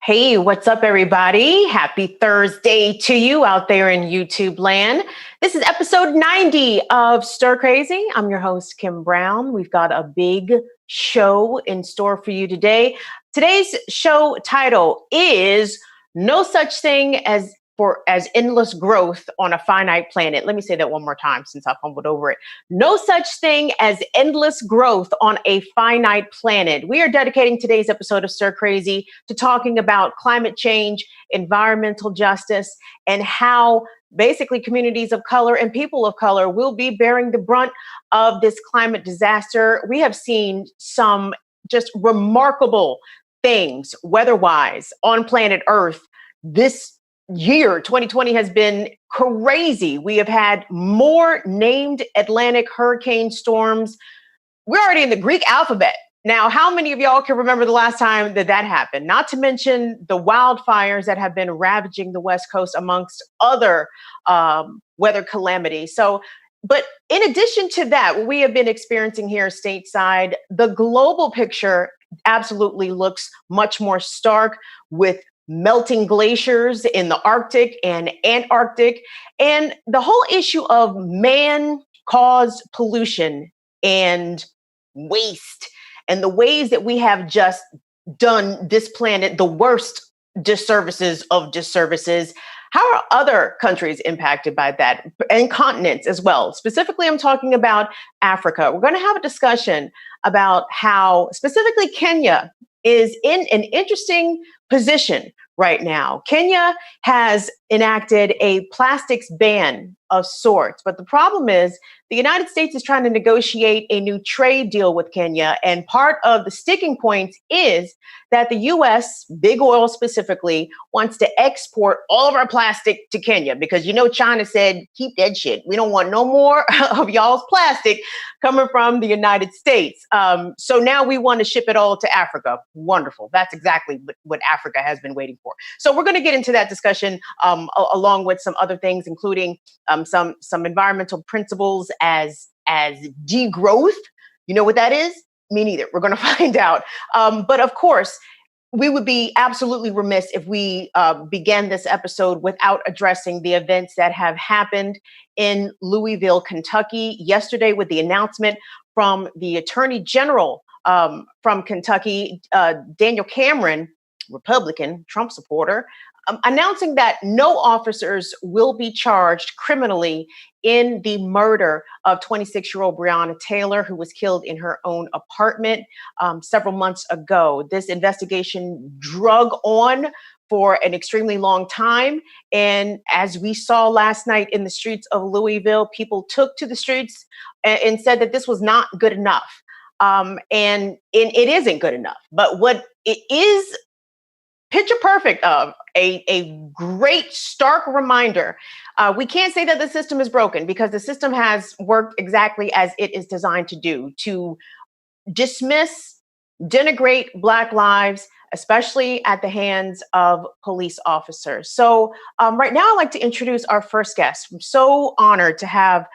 Hey, what's up, everybody? Happy Thursday to you out there in YouTube land. This is episode 90 of Stir Crazy. I'm your host, Kim Brown. We've got a big show in store for you today. Today's show title is No Such Thing as Endless Growth on a Finite Planet. Let me say that one more time since I fumbled over it. No such thing as endless growth on a finite planet. We are dedicating today's episode of Stir Crazy to talking about climate change, environmental justice, and how basically communities of color and people of color will be bearing the brunt of this climate disaster. We have seen some just remarkable things weather-wise on planet Earth this year. 2020 has been crazy. We have had more named Atlantic hurricane storms. We're already in the Greek alphabet. Now, how many of y'all can remember the last time that happened? Not to mention the wildfires that have been ravaging the West Coast amongst other weather calamities. But in addition to that, what we have been experiencing here stateside, the global picture absolutely looks much more stark with melting glaciers in the Arctic and Antarctic, and the whole issue of man-caused pollution and waste, and the ways that we have just done this planet the worst disservices of disservices. How are other countries impacted by that, and continents as well? Specifically, I'm talking about Africa. We're going to have a discussion about how specifically Kenya is in an interesting position right now. Kenya has enacted a plastics ban of sorts, but the problem is the United States is trying to negotiate a new trade deal with Kenya, and part of the sticking points is that the U.S., big oil specifically, wants to export all of our plastic to Kenya because, China said, keep that shit. We don't want no more of y'all's plastic coming from the United States. So now we want to ship it all to Africa. Wonderful. That's exactly what Africa has been waiting for. So we're going to get into that discussion along with some other things, including some environmental principles as degrowth. You know what that is? Me neither. We're going to find out. But of course, we would be absolutely remiss if we began this episode without addressing the events that have happened in Louisville, Kentucky yesterday with the announcement from the Attorney General from Kentucky, Daniel Cameron, Republican, Trump supporter, announcing that no officers will be charged criminally in the murder of 26-year-old Breonna Taylor, who was killed in her own apartment several months ago. This investigation drug on for an extremely long time. And as we saw last night in the streets of Louisville, people took to the streets and said that this was not good enough. And it isn't good enough. But what it is picture perfect of a great stark reminder. We can't say that the system is broken because the system has worked exactly as it is designed to do, to dismiss, denigrate Black lives, especially at the hands of police officers. So right now I'd like to introduce our first guest. I'm so honored to have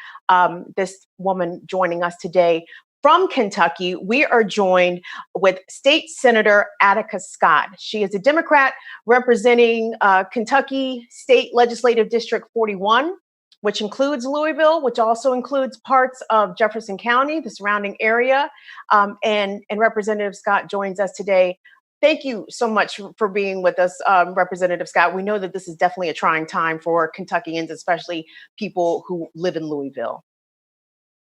this woman joining us today. From Kentucky, we are joined with State Senator Attica Scott. She is a Democrat representing Kentucky State Legislative District 41, which includes Louisville, which also includes parts of Jefferson County, the surrounding area. And Representative Scott joins us today. Thank you so much for being with us, Representative Scott. We know that this is definitely a trying time for Kentuckians, especially people who live in Louisville.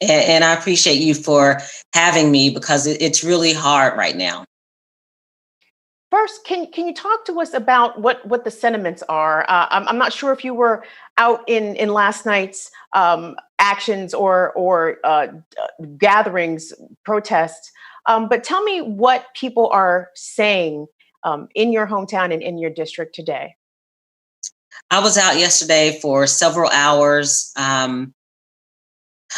And I appreciate you for having me because it's really hard right now. First, can you talk to us about what the sentiments are? I'm not sure if you were out in last night's actions or gatherings, protests, but tell me what people are saying in your hometown and in your district today. I was out yesterday for several hours.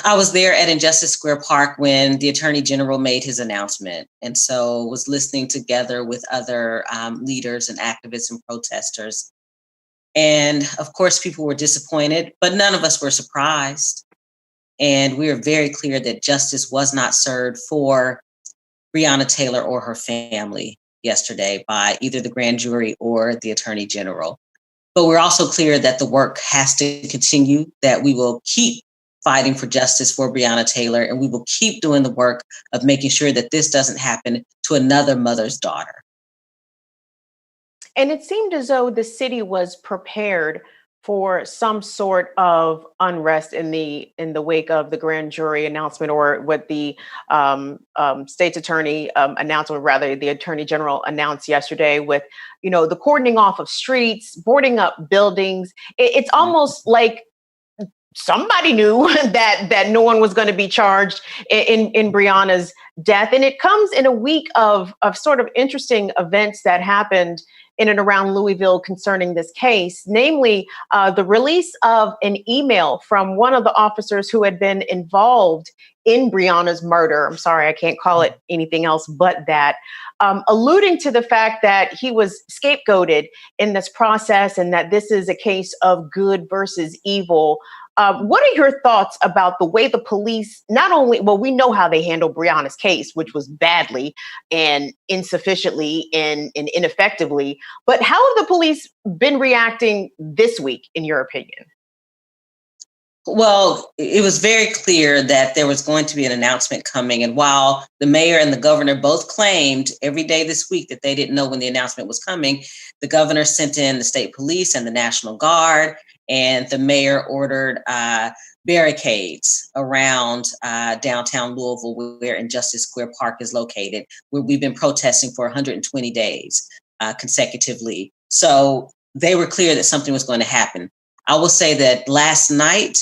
I was there at Injustice Square Park when the Attorney General made his announcement, and so was listening together with other leaders and activists and protesters. And of course, people were disappointed, but none of us were surprised. And we are very clear that justice was not served for Breonna Taylor or her family. yesterday by either the grand jury or the attorney general. But we're also clear that the work has to continue, that we will keep fighting for justice for Breonna Taylor, and we will keep doing the work of making sure that this doesn't happen to another mother's daughter. And it seemed as though the city was prepared for some sort of unrest in the wake of the grand jury announcement, or what the state's attorney announced, or rather the attorney general announced yesterday, with the cordoning off of streets, boarding up buildings. It's almost like somebody knew that no one was going to be charged in Breonna's death, and it comes in a week of sort of interesting events that happened in and around Louisville concerning this case, namely the release of an email from one of the officers who had been involved in Breonna's murder. I'm sorry, I can't call it anything else but that, alluding to the fact that he was scapegoated in this process and that this is a case of good versus evil. What are your thoughts about the way the police we know how they handled Breonna's case, which was badly and insufficiently and ineffectively, but how have the police been reacting this week, in your opinion? Well, it was very clear that there was going to be an announcement coming. And while the mayor and the governor both claimed every day this week that they didn't know when the announcement was coming, the governor sent in the state police and the National Guard, and the mayor ordered barricades around downtown Louisville, where Injustice Square Park is located, where we've been protesting for 120 days consecutively. So they were clear that something was going to happen. I will say that last night,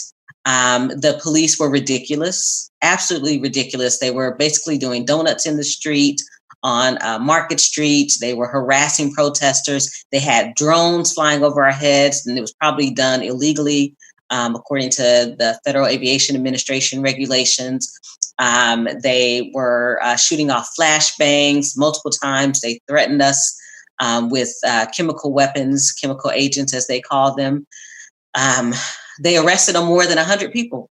the police were ridiculous, absolutely ridiculous. They were basically doing donuts in the street on Market Street. They were harassing protesters. They had drones flying over our heads, and it was probably done illegally, according to the Federal Aviation Administration regulations. They were shooting off flashbangs multiple times. They threatened us with chemical weapons, chemical agents, as they call them. They arrested more than 100 people.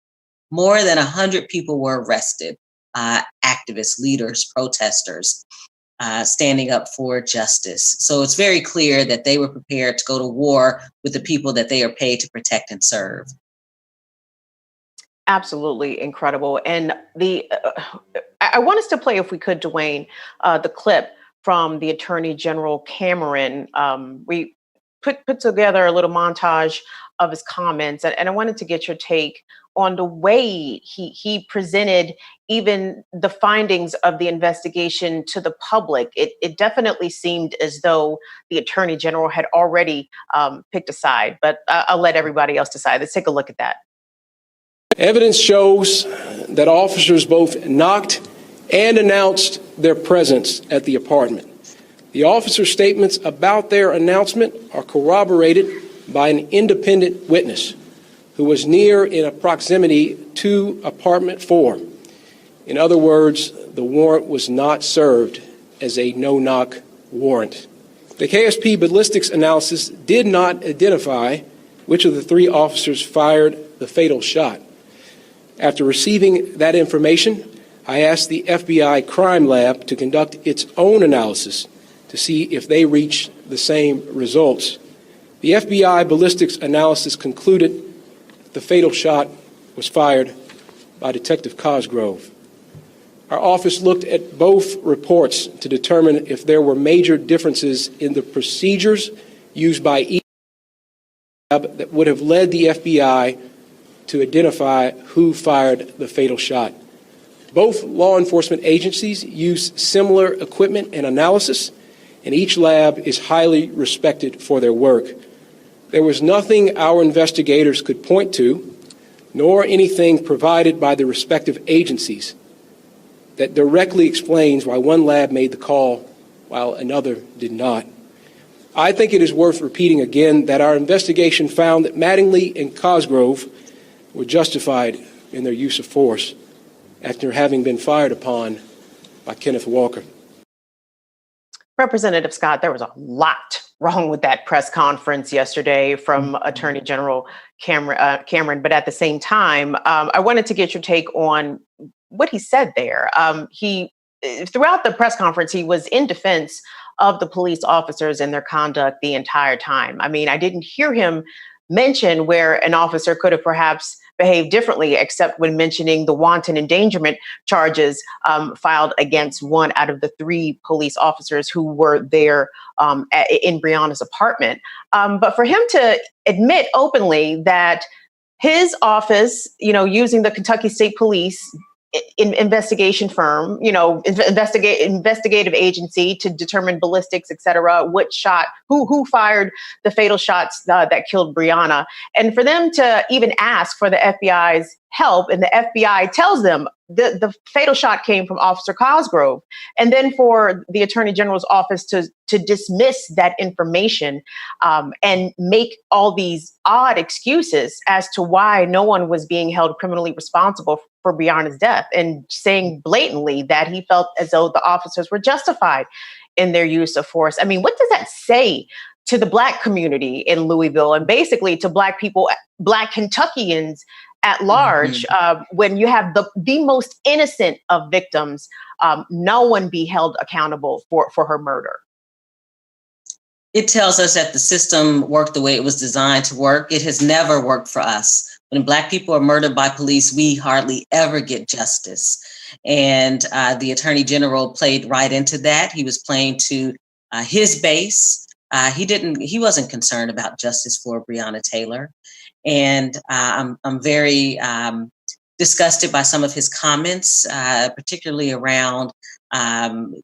More than 100 people were arrested. Activists, leaders, protesters, standing up for justice. So it's very clear that they were prepared to go to war with the people that they are paid to protect and serve. Absolutely incredible. And I want us to play, if we could, Dwayne, the clip from the Attorney General Cameron. We put together a little montage of his comments, and I wanted to get your take on the way he presented even the findings of the investigation to the public. It definitely seemed as though the Attorney General had already picked a side, but I'll let everybody else decide. Let's take a look at that. Evidence shows that officers both knocked and announced their presence at the apartment. The officers' statements about their announcement are corroborated by an independent witness who was near in a proximity to apartment 4. In other words, the warrant was not served as a no-knock warrant. The KSP ballistics analysis did not identify which of the 3 officers fired the fatal shot. After receiving that information, I asked the FBI crime lab to conduct its own analysis to see if they reached the same results. The FBI ballistics analysis concluded the fatal shot was fired by Detective Cosgrove. Our office looked at both reports to determine if there were major differences in the procedures used by each lab that would have led the FBI to identify who fired the fatal shot. Both law enforcement agencies use similar equipment and analysis, and each lab is highly respected for their work. There was nothing our investigators could point to, nor anything provided by the respective agencies, that directly explains why one lab made the call while another did not. I think it is worth repeating again that our investigation found that Mattingly and Cosgrove were justified in their use of force after having been fired upon by Kenneth Walker. Representative Scott, there was a lot wrong with that press conference yesterday from Attorney General Cameron, but at the same time, I wanted to get your take on what he said there. Throughout the press conference, he was in defense of the police officers and their conduct the entire time. I mean, I didn't hear him mention where an officer could have perhaps behaved differently, except when mentioning the wanton endangerment charges filed against one out of the 3 police officers who were there in Breonna's apartment. But for him to admit openly that his office, using the Kentucky State Police investigation firm, investigative agency to determine ballistics, et cetera, who fired the fatal shots that killed Breonna. And for them to even ask for the FBI's help, and the FBI tells them the fatal shot came from Officer Cosgrove. And then for the Attorney General's office to dismiss that information and make all these odd excuses as to why no one was being held criminally responsible for Breonna's death, and saying blatantly that he felt as though the officers were justified in their use of force. I mean, what does that say to the Black community in Louisville, and basically to Black people, Black Kentuckians at large, when you have the most innocent of victims, no one be held accountable for her murder? It tells us that the system worked the way it was designed to work. It has never worked for us. When Black people are murdered by police, we hardly ever get justice. And the Attorney General played right into that. He was playing to his base. He wasn't concerned about justice for Breonna Taylor. And I'm very disgusted by some of his comments, particularly around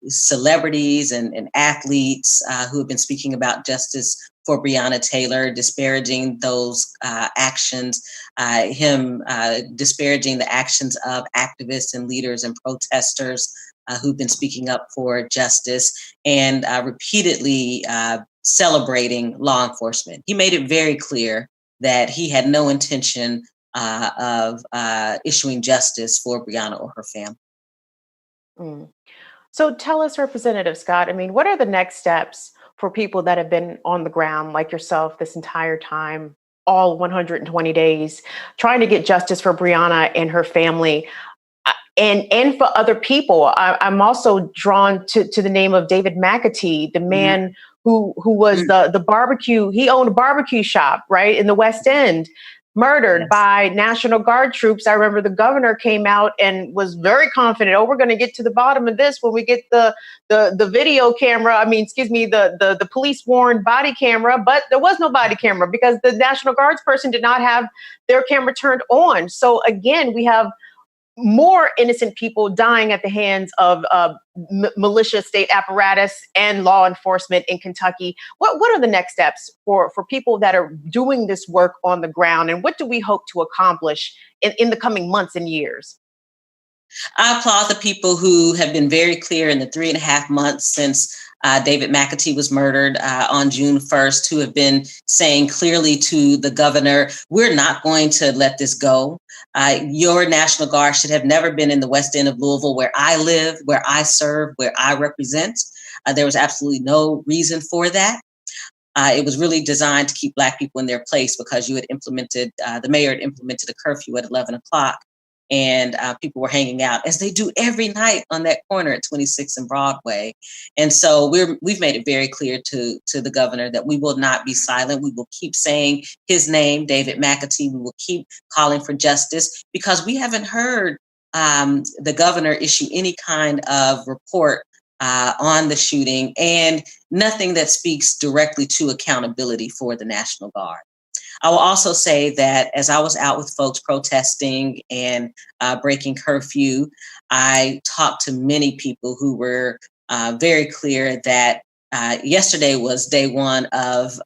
celebrities and athletes who have been speaking about justice for Breonna Taylor, disparaging those actions, him disparaging the actions of activists and leaders and protesters who've been speaking up for justice, and repeatedly celebrating law enforcement. He made it very clear that he had no intention of issuing justice for Breonna or her family. So tell us, Representative Scott, I mean, what are the next steps for people that have been on the ground like yourself this entire time, all 120 days, trying to get justice for Breonna and her family, and for other people? I'm also drawn to the name of David McAtee, the man who was the barbecue, he owned a barbecue shop, right, in the West End, murdered by National Guard troops. I remember the governor came out and was very confident, we're going to get to the bottom of this when we get the video camera. The police worn body camera, but there was no body camera because the National Guards person did not have their camera turned on. So again, we have more innocent people dying at the hands of militia, state apparatus, and law enforcement in Kentucky. What are the next steps for people that are doing this work on the ground, and what do we hope to accomplish in the coming months and years? I applaud the people who have been very clear in the 3.5 months since David McAtee was murdered on June 1st, who have been saying clearly to the governor, we're not going to let this go. Your National Guard should have never been in the West End of Louisville, where I live, where I serve, where I represent. There was absolutely no reason for that. It was really designed to keep Black people in their place because you had implemented, the mayor had implemented a curfew at 11 o'clock. And people were hanging out, as they do every night on that corner at 26th and Broadway. And so we've made it very clear to the governor that we will not be silent. We will keep saying his name, David McAtee. We will keep calling for justice, because we haven't heard the governor issue any kind of report on the shooting, and nothing that speaks directly to accountability for the National Guard. I will also say that as I was out with folks protesting and breaking curfew, I talked to many people who were very clear that yesterday was day one of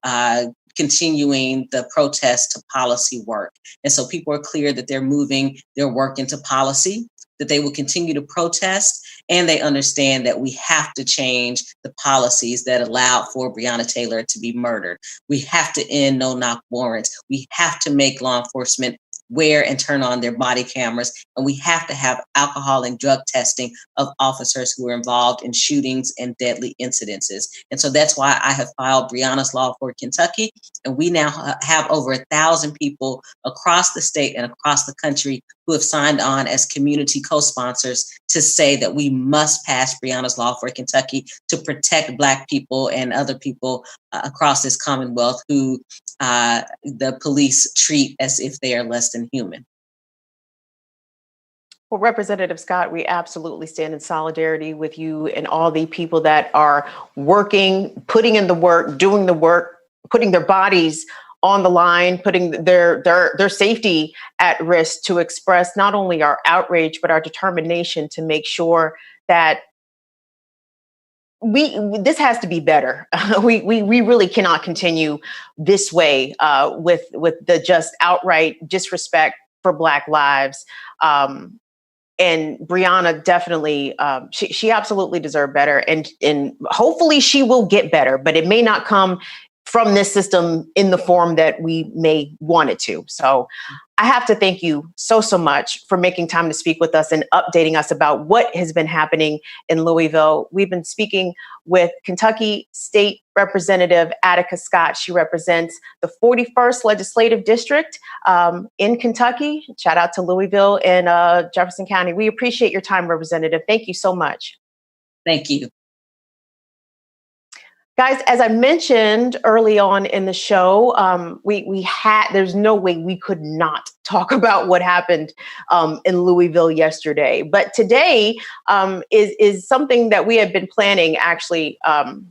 continuing the protest to policy work. And so people are clear that they're moving their work into policy, that they will continue to protest, and they understand that we have to change the policies that allow for Breonna Taylor to be murdered. We have to end no-knock warrants. We have to make law enforcement wear and turn on their body cameras, and we have to have alcohol and drug testing of officers who are involved in shootings and deadly incidences. And so that's why I have filed Breonna's Law for Kentucky, and we now have over 1,000 people across the state and across the country who have signed on as community co-sponsors to say that we must pass Breonna's law for Kentucky to protect Black people and other people across this Commonwealth who the police treat as if they are less than human. Well, Representative Scott, we absolutely stand in solidarity with you and all the people that are working, putting in the work, doing the work, putting their bodies on the line, putting their safety at risk to express not only our outrage, but our determination to make sure that this has to be better. We really cannot continue this way with the just outright disrespect for Black lives. And Breonna definitely, she absolutely deserved better, and hopefully she will get better. But it may not come from this system in the form that we may want it to. So I have to thank you so much for making time to speak with us and updating us about what has been happening in Louisville. We've been speaking with Kentucky State Representative Attica Scott. She represents the 41st Legislative District in Kentucky. Shout out to Louisville and Jefferson County. We appreciate your time, Representative. Thank you so much. Thank you. Guys, as I mentioned early on in the show, there's no way we could not talk about what happened in Louisville yesterday. But today is something that we have been planning actually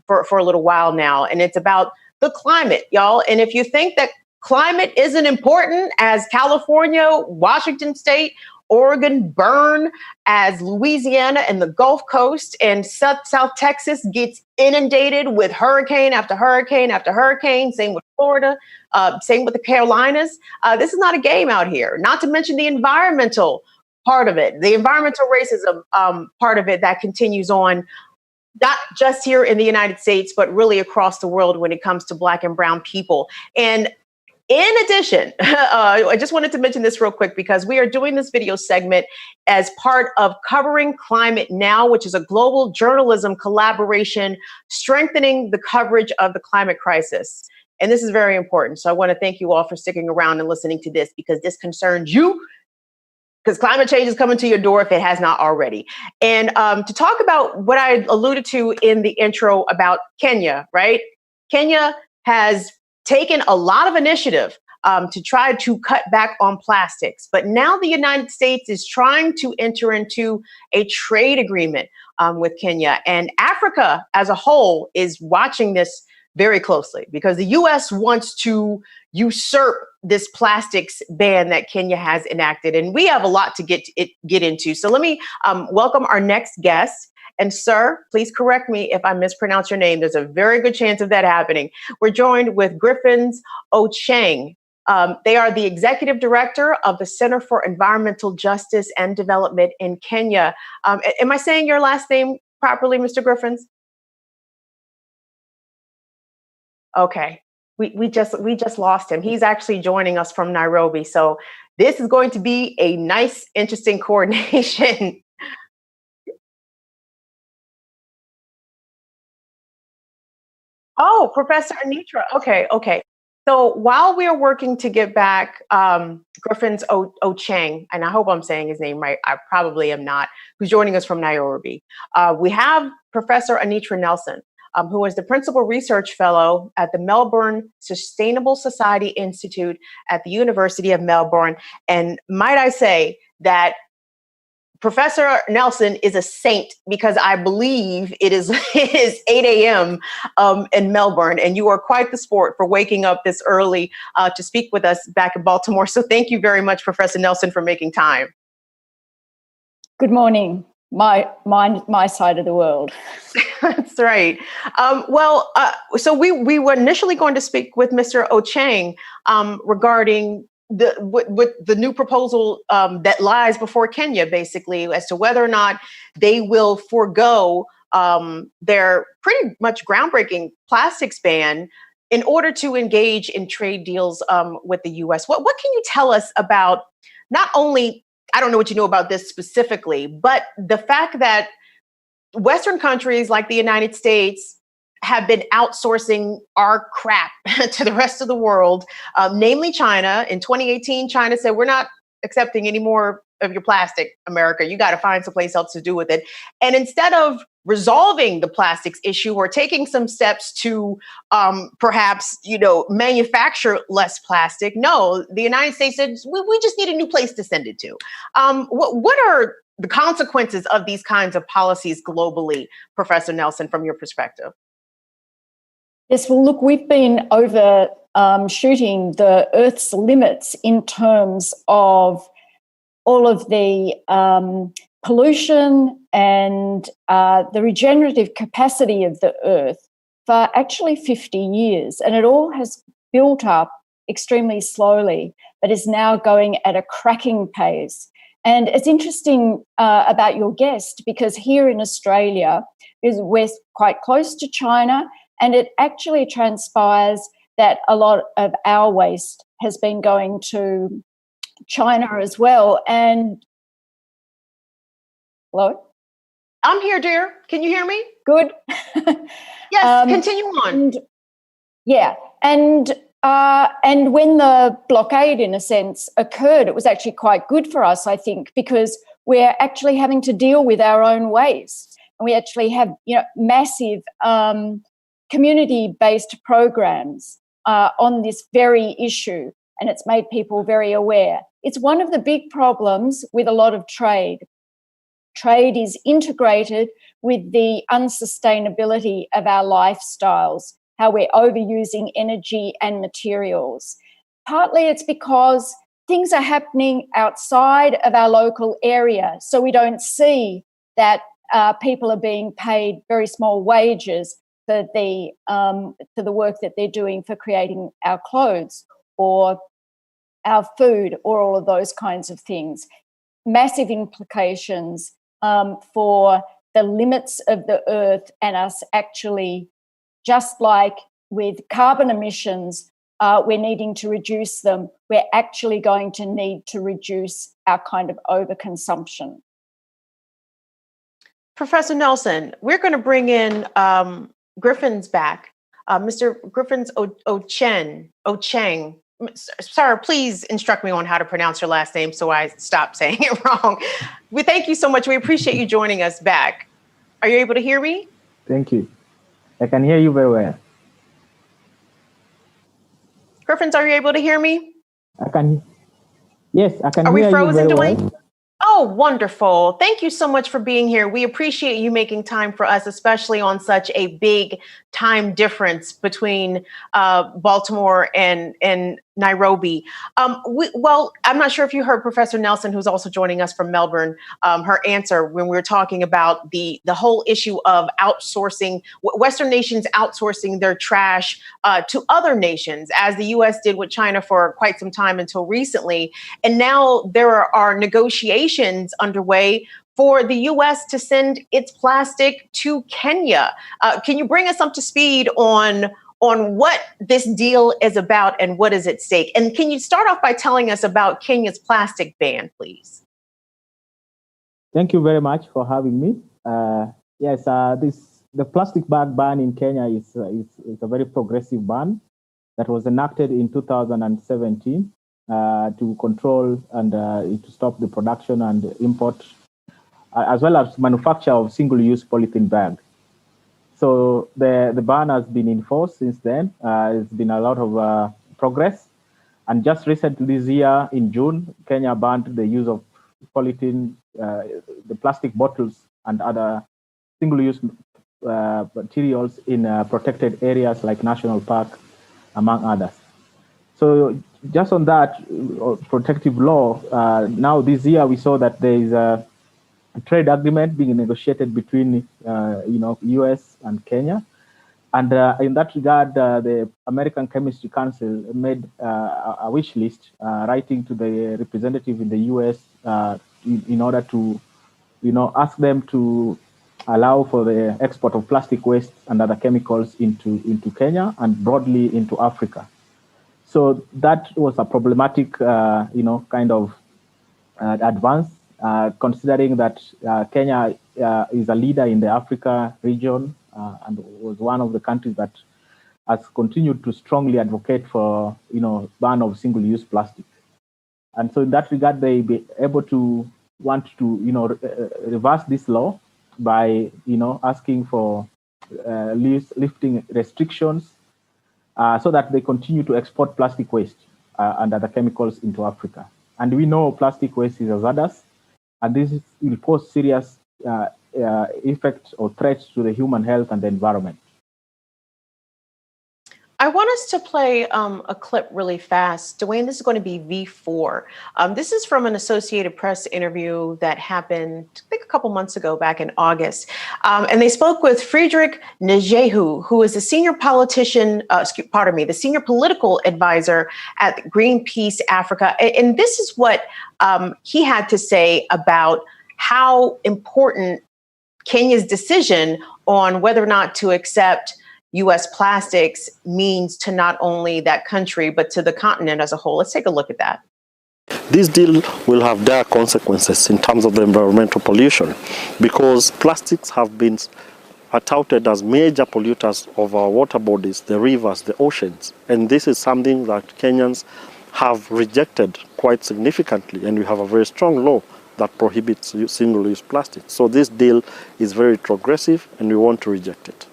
for a little while now. And it's about the climate, y'all. And if you think that climate isn't important as California, Washington State, Oregon burn, as Louisiana and the Gulf Coast and South Texas gets inundated with hurricane after hurricane after hurricane, same with Florida, same with the Carolinas. This is not a game out here, not to mention the environmental part of it, the environmental racism part of it that continues on, not just here in the United States, but really across the world when it comes to Black and brown people. And in addition, I just wanted to mention this real quick because we are doing this video segment as part of Covering Climate Now, which is a global journalism collaboration strengthening the coverage of the climate crisis. And this is very important. So I want to thank you all for sticking around and listening to this because this concerns you, because climate change is coming to your door if it has not already. And to talk about what I alluded to in the intro about Kenya, right? Kenya has taken a lot of initiative to try to cut back on plastics. But now the United States is trying to enter into a trade agreement with Kenya. And Africa as a whole is watching this very closely because the U.S. wants to usurp this plastics ban that Kenya has enacted. And we have a lot to get into. So let me welcome our next guest. And sir, please correct me if I mispronounce your name. There's a very good chance of that happening. We're joined with Griffins Ochieng. They are the executive director of the Center for Environmental Justice and Development in Kenya. Am I saying your last name properly, Mr. Griffins? Okay, we just lost him. He's actually joining us from Nairobi. So this is going to be a nice, interesting coordination. Oh, Professor Anitra. Okay. So while we are working to get back Griffins Ochieng, and I hope I'm saying his name right, I probably am not, who's joining us from Nairobi, we have Professor Anitra Nelson, who is the Principal Research Fellow at the Melbourne Sustainable Society Institute at the University of Melbourne. And might I say that Professor Nelson is a saint because I believe it is 8 a.m. In Melbourne, and you are quite the sport for waking up this early to speak with us back in Baltimore. So thank you very much, Professor Nelson, for making time. Good morning, my side of the world. That's right. So we were initially going to speak with Mr. Ochieng regarding the new proposal that lies before Kenya, basically, as to whether or not they will forego their pretty much groundbreaking plastics ban in order to engage in trade deals with the U.S. What can you tell us about not only, I don't know what you know about this specifically, but the fact that Western countries like the United States have been outsourcing our crap to the rest of the world, namely China. In 2018, China said, we're not accepting any more of your plastic, America. You got to find someplace else to do with it. And instead of resolving the plastics issue or taking some steps to perhaps, manufacture less plastic, no, the United States said, we just need a new place to send it to. What are the consequences of these kinds of policies globally, Professor Nelson, from your perspective? Yes, well, look, we've been overshooting the Earth's limits in terms of all of the pollution and the regenerative capacity of the Earth for actually 50 years. And it all has built up extremely slowly, but is now going at a cracking pace. And it's interesting about your guest, because here in Australia, we're quite close to China, and it actually transpires that a lot of our waste has been going to China as well. And hello? I'm here, dear. Can you hear me? Good. Yes, continue on. And when the blockade, in a sense, occurred, it was actually quite good for us, I think, because we're actually having to deal with our own waste. And we actually have, massive community-based programs on this very issue, and it's made people very aware. It's one of the big problems with a lot of trade. Trade is integrated with the unsustainability of our lifestyles, how we're overusing energy and materials. Partly it's because things are happening outside of our local area, so we don't see that people are being paid very small wages for the work that they're doing for creating our clothes or our food or all of those kinds of things. Massive implications for the limits of the Earth and us actually, just like with carbon emissions, we're needing to reduce them. We're actually going to need to reduce our kind of overconsumption. Professor Nelson, we're going to bring in Griffins back. Mr. Griffins Ochieng. Sir, please instruct me on how to pronounce your last name so I stop saying it wrong. We thank you so much. We appreciate you joining us back. Are you able to hear me? Thank you. I can hear you very well. Griffins, are you able to hear me? Yes, I can hear you very well. Are we frozen, Dwayne? Oh, wonderful. Thank you so much for being here. We appreciate you making time for us, especially on such a big time difference between Baltimore and Nairobi. Well, I'm not sure if you heard Professor Nelson, who's also joining us from Melbourne, her answer when we were talking about the whole issue of outsourcing, Western nations outsourcing their trash to other nations, as the U.S. did with China for quite some time until recently. And now there are negotiations underway for the U.S. to send its plastic to Kenya. Can you bring us up to speed on what this deal is about and what is at stake? And can you start off by telling us about Kenya's plastic ban, please? Thank you very much for having me. Yes, the plastic bag ban in Kenya is a very progressive ban that was enacted in 2017 to control and to stop the production and import, as well as manufacture of single-use polythene bags. So the ban has been enforced since then. It's been a lot of progress. And just recently this year, in June, Kenya banned the use of polythene, the plastic bottles and other single-use materials in protected areas like National Park, among others. So just on that protective law, now this year we saw that there is a trade agreement being negotiated between U.S. and Kenya, and in that regard, the American Chemistry Council made a wish list, writing to the representative in the U.S. In order to, ask them to allow for the export of plastic waste and other chemicals into Kenya and broadly into Africa. So that was a problematic, kind of advance. Considering that Kenya is a leader in the Africa region and was one of the countries that has continued to strongly advocate for, ban of single-use plastic. And so in that regard, they be able to want to, reverse this law by, asking for lifting restrictions so that they continue to export plastic waste and other chemicals into Africa. And we know plastic waste is hazardous, and this will pose serious effects or threats to the human health and the environment. I want us to play a clip really fast. Dwayne, this is going to be V4. This is from an Associated Press interview that happened, I think, a couple months ago, back in August. And they spoke with Friedrich Njehu, who is the senior politician, the senior political advisor at Greenpeace Africa. And this is what he had to say about how important Kenya's decision on whether or not to accept U.S. plastics means to not only that country, but to the continent as a whole. Let's take a look at that. This deal will have dire consequences in terms of the environmental pollution, because plastics have been touted as major polluters of our water bodies, the rivers, the oceans. And this is something that Kenyans have rejected quite significantly, and we have a very strong law that prohibits single-use plastic. So this deal is very progressive, and we want to reject it.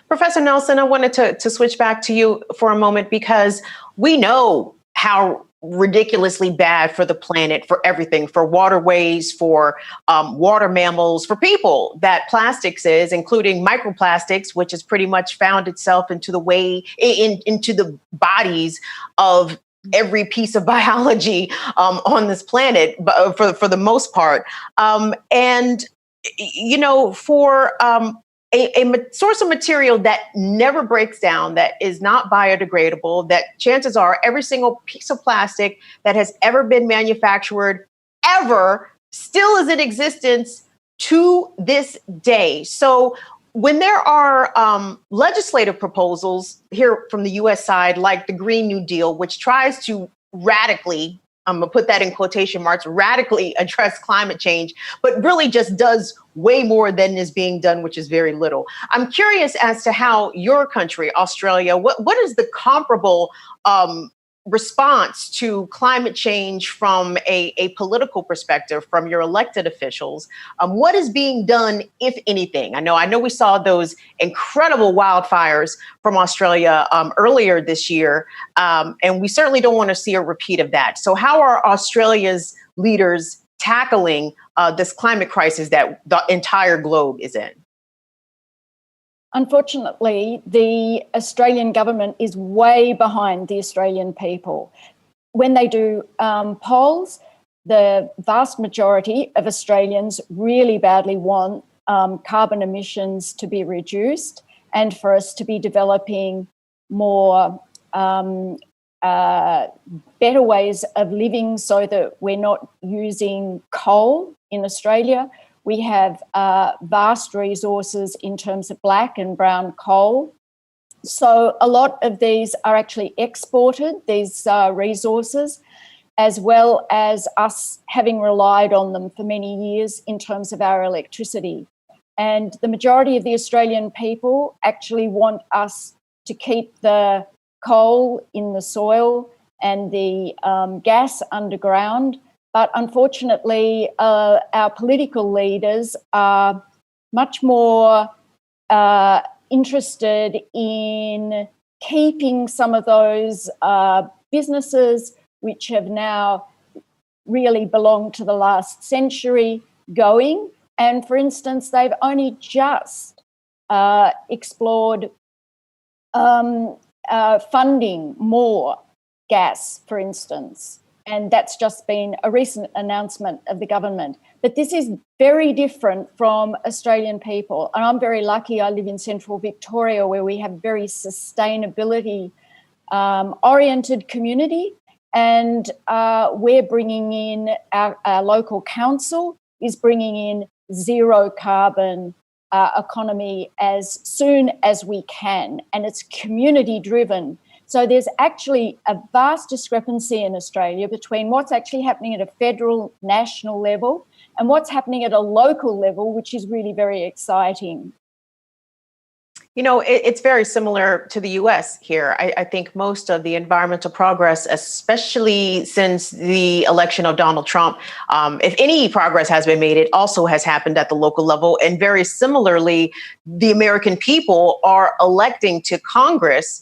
Professor Nelson, I wanted to switch back to you for a moment, because we know how ridiculously bad for the planet, for everything, for waterways, for water mammals, for people, that plastics is, including microplastics, which has pretty much found itself into the bodies of every piece of biology on this planet, for the most part. For a source of material that never breaks down, that is not biodegradable, that chances are every single piece of plastic that has ever been manufactured ever still is in existence to this day. So when there are legislative proposals here from the U.S. side, like the Green New Deal, which tries to radically, I'm going to put that in quotation marks, radically address climate change, but really just does way more than is being done, which is very little. I'm curious as to how your country, Australia, what is the comparable response to climate change from a political perspective, from your elected officials? What is being done, if anything? I know we saw those incredible wildfires from Australia earlier this year, and we certainly don't want to see a repeat of that. So how are Australia's leaders tackling this climate crisis that the entire globe is in? Unfortunately, the Australian government is way behind the Australian people. When they do polls, the vast majority of Australians really badly want carbon emissions to be reduced and for us to be developing more better ways of living so that we're not using coal in Australia. We have vast resources in terms of black and brown coal. So a lot of these are actually exported, these resources, as well as us having relied on them for many years in terms of our electricity. And the majority of the Australian people actually want us to keep the coal in the soil and the gas underground. But unfortunately, our political leaders are much more interested in keeping some of those businesses which have now really belonged to the last century going. And for instance, they've only just explored funding more gas, for instance. And that's just been a recent announcement of the government. But this is very different from Australian people. And I'm very lucky I live in central Victoria, where we have very sustainability oriented community. And we're bringing in, our local council is bringing in zero carbon economy as soon as we can. And it's community driven. So there's actually a vast discrepancy in Australia between what's actually happening at a federal, national level and what's happening at a local level, which is really very exciting. You know, it's very similar to the US here. I think most of the environmental progress, especially since the election of Donald Trump, if any progress has been made, it also has happened at the local level. And very similarly, the American people are electing to Congress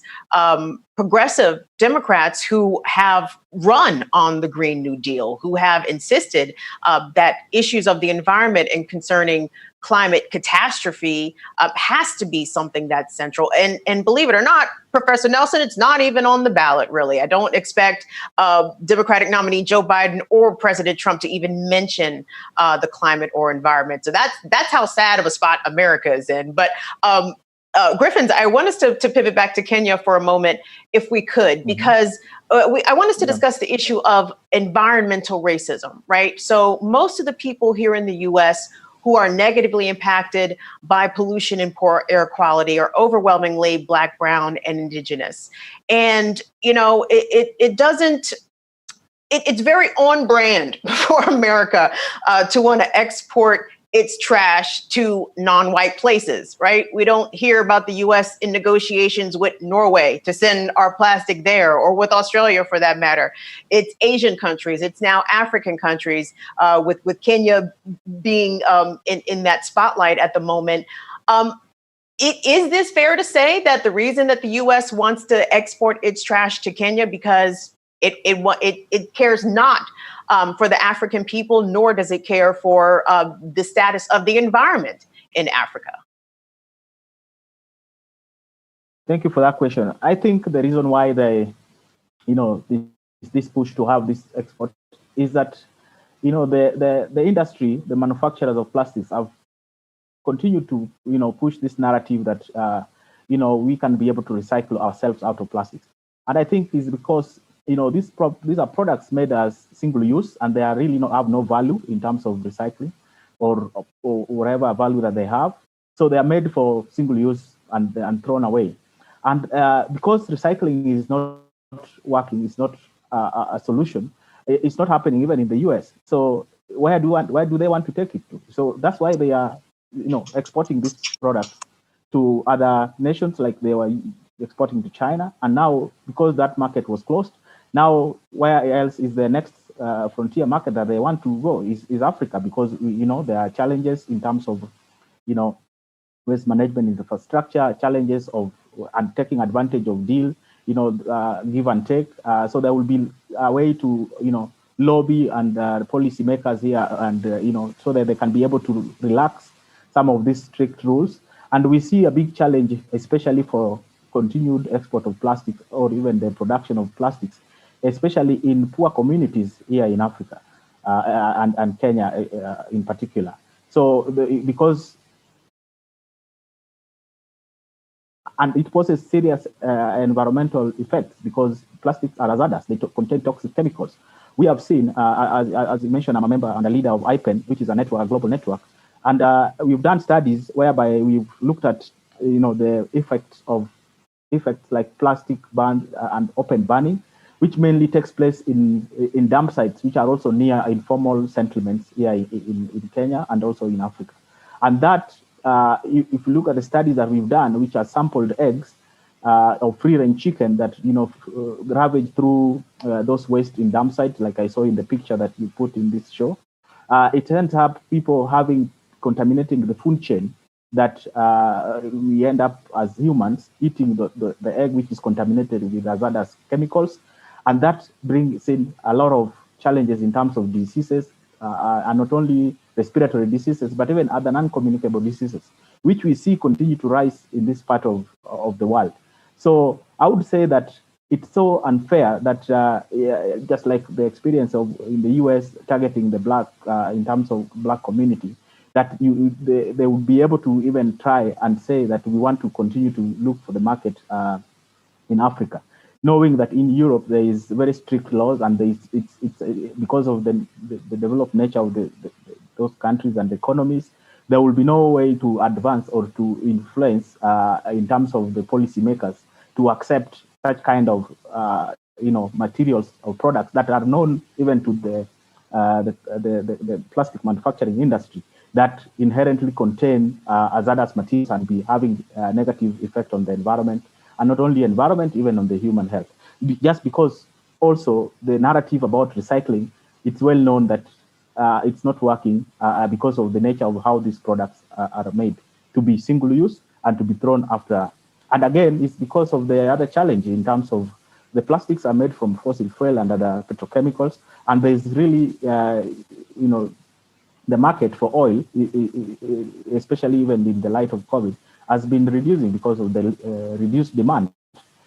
progressive Democrats who have run on the Green New Deal, who have insisted that issues of the environment and concerning climate catastrophe has to be something that's central. And believe it or not, Professor Nelson, it's not even on the ballot, really. I don't expect Democratic nominee Joe Biden or President Trump to even mention the climate or environment. So that's how sad of a spot America is in. But Griffins, I want us to pivot back to Kenya for a moment, if we could, because I want us to discuss the issue of environmental racism, right? So most of the people here in the U.S. who are negatively impacted by pollution and poor air quality are overwhelmingly Black, brown, and indigenous. And, you know, it's very on brand for America to want to export its trash to non-white places, right? We don't hear about the US in negotiations with Norway to send our plastic there, or with Australia for that matter. It's Asian countries, it's now African countries, with Kenya being in that spotlight at the moment. Is this fair to say that the reason that the US wants to export its trash to Kenya because it cares not for the African people, nor does it care for the status of the environment in Africa? Thank you for that question. I think the reason why this push to have this export is that, you know, the industry, the manufacturers of plastics have continued to, you know, push this narrative that, you know, we can be able to recycle ourselves out of plastics. And I think it's because, you know, these are products made as single use, and they are really have no value in terms of recycling or whatever value that they have. So they are made for single use and thrown away. And because recycling is not working, it's not a solution. It's not happening even in the US. So where do they want to take it to? So that's why they are, you know, exporting these products to other nations, like they were exporting to China. And now, because that market was closed, now where else is the next frontier market that they want to go is Africa, because, you know, there are challenges in terms of, you know, waste management infrastructure, challenges of and taking advantage of deal, you know, give and take. So there will be a way to, you know, lobby and policymakers here, and you know, so that they can be able to relax some of these strict rules. And we see a big challenge, especially for continued export of plastics, or even the production of plastics, especially in poor communities here in Africa and Kenya in particular. So because and it poses serious environmental effects, because plastics are hazardous. They contain toxic chemicals. We have seen, as you mentioned, I'm a member and a leader of IPEN, which is a global network. And we've done studies whereby we've looked at, you know, the effects like plastic ban and open burning, which mainly takes place in dump sites, which are also near informal settlements here in Kenya and also in Africa. And that, if you look at the studies that we've done, which are sampled eggs of free-range chicken that, you know, ravage through those waste in dump sites, like I saw in the picture that you put in this show, it ends up people contaminating the food chain, that we end up as humans eating the egg, which is contaminated with hazardous chemicals. And that brings in a lot of challenges in terms of diseases, and not only respiratory diseases, but even other non-communicable diseases, which we see continue to rise in this part of the world. So I would say that it's so unfair that just like the experience of in the US targeting the Black in terms of Black community, that they would be able to even try and say that we want to continue to look for the market in Africa, knowing that in Europe there is very strict laws, and it's because of the developed nature of those countries and economies, there will be no way to advance or to influence in terms of the policymakers to accept such kind of you know, materials or products that are known even to the plastic manufacturing industry that inherently contain hazardous materials and be having a negative effect on the environment, and not only environment, even on the human health. Just because also the narrative about recycling, it's well known that it's not working because of the nature of how these products are made to be single use and to be thrown after. And again, it's because of the other challenge in terms of the plastics are made from fossil fuel and other petrochemicals, and there's really, the market for oil, especially even in the light of COVID, has been reducing because of the reduced demand.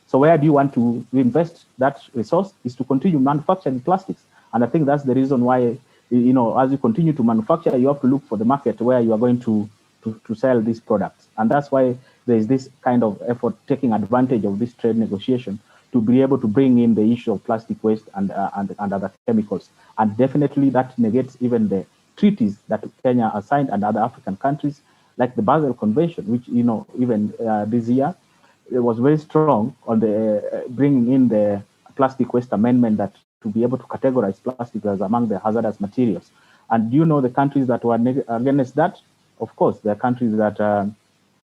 So where do you want to invest that resource is to continue manufacturing plastics. And I think that's the reason why, as you continue to manufacture, you have to look for the market where you are going to sell these products. And that's why there is this kind of effort taking advantage of this trade negotiation to be able to bring in the issue of plastic waste and other chemicals. And definitely that negates even the treaties that Kenya has signed and other African countries, like the Basel Convention, which, even this year, it was very strong on the bringing in the plastic waste amendment that to be able to categorize plastic as among the hazardous materials. And do you know the countries that were against that? Of course, there are countries that,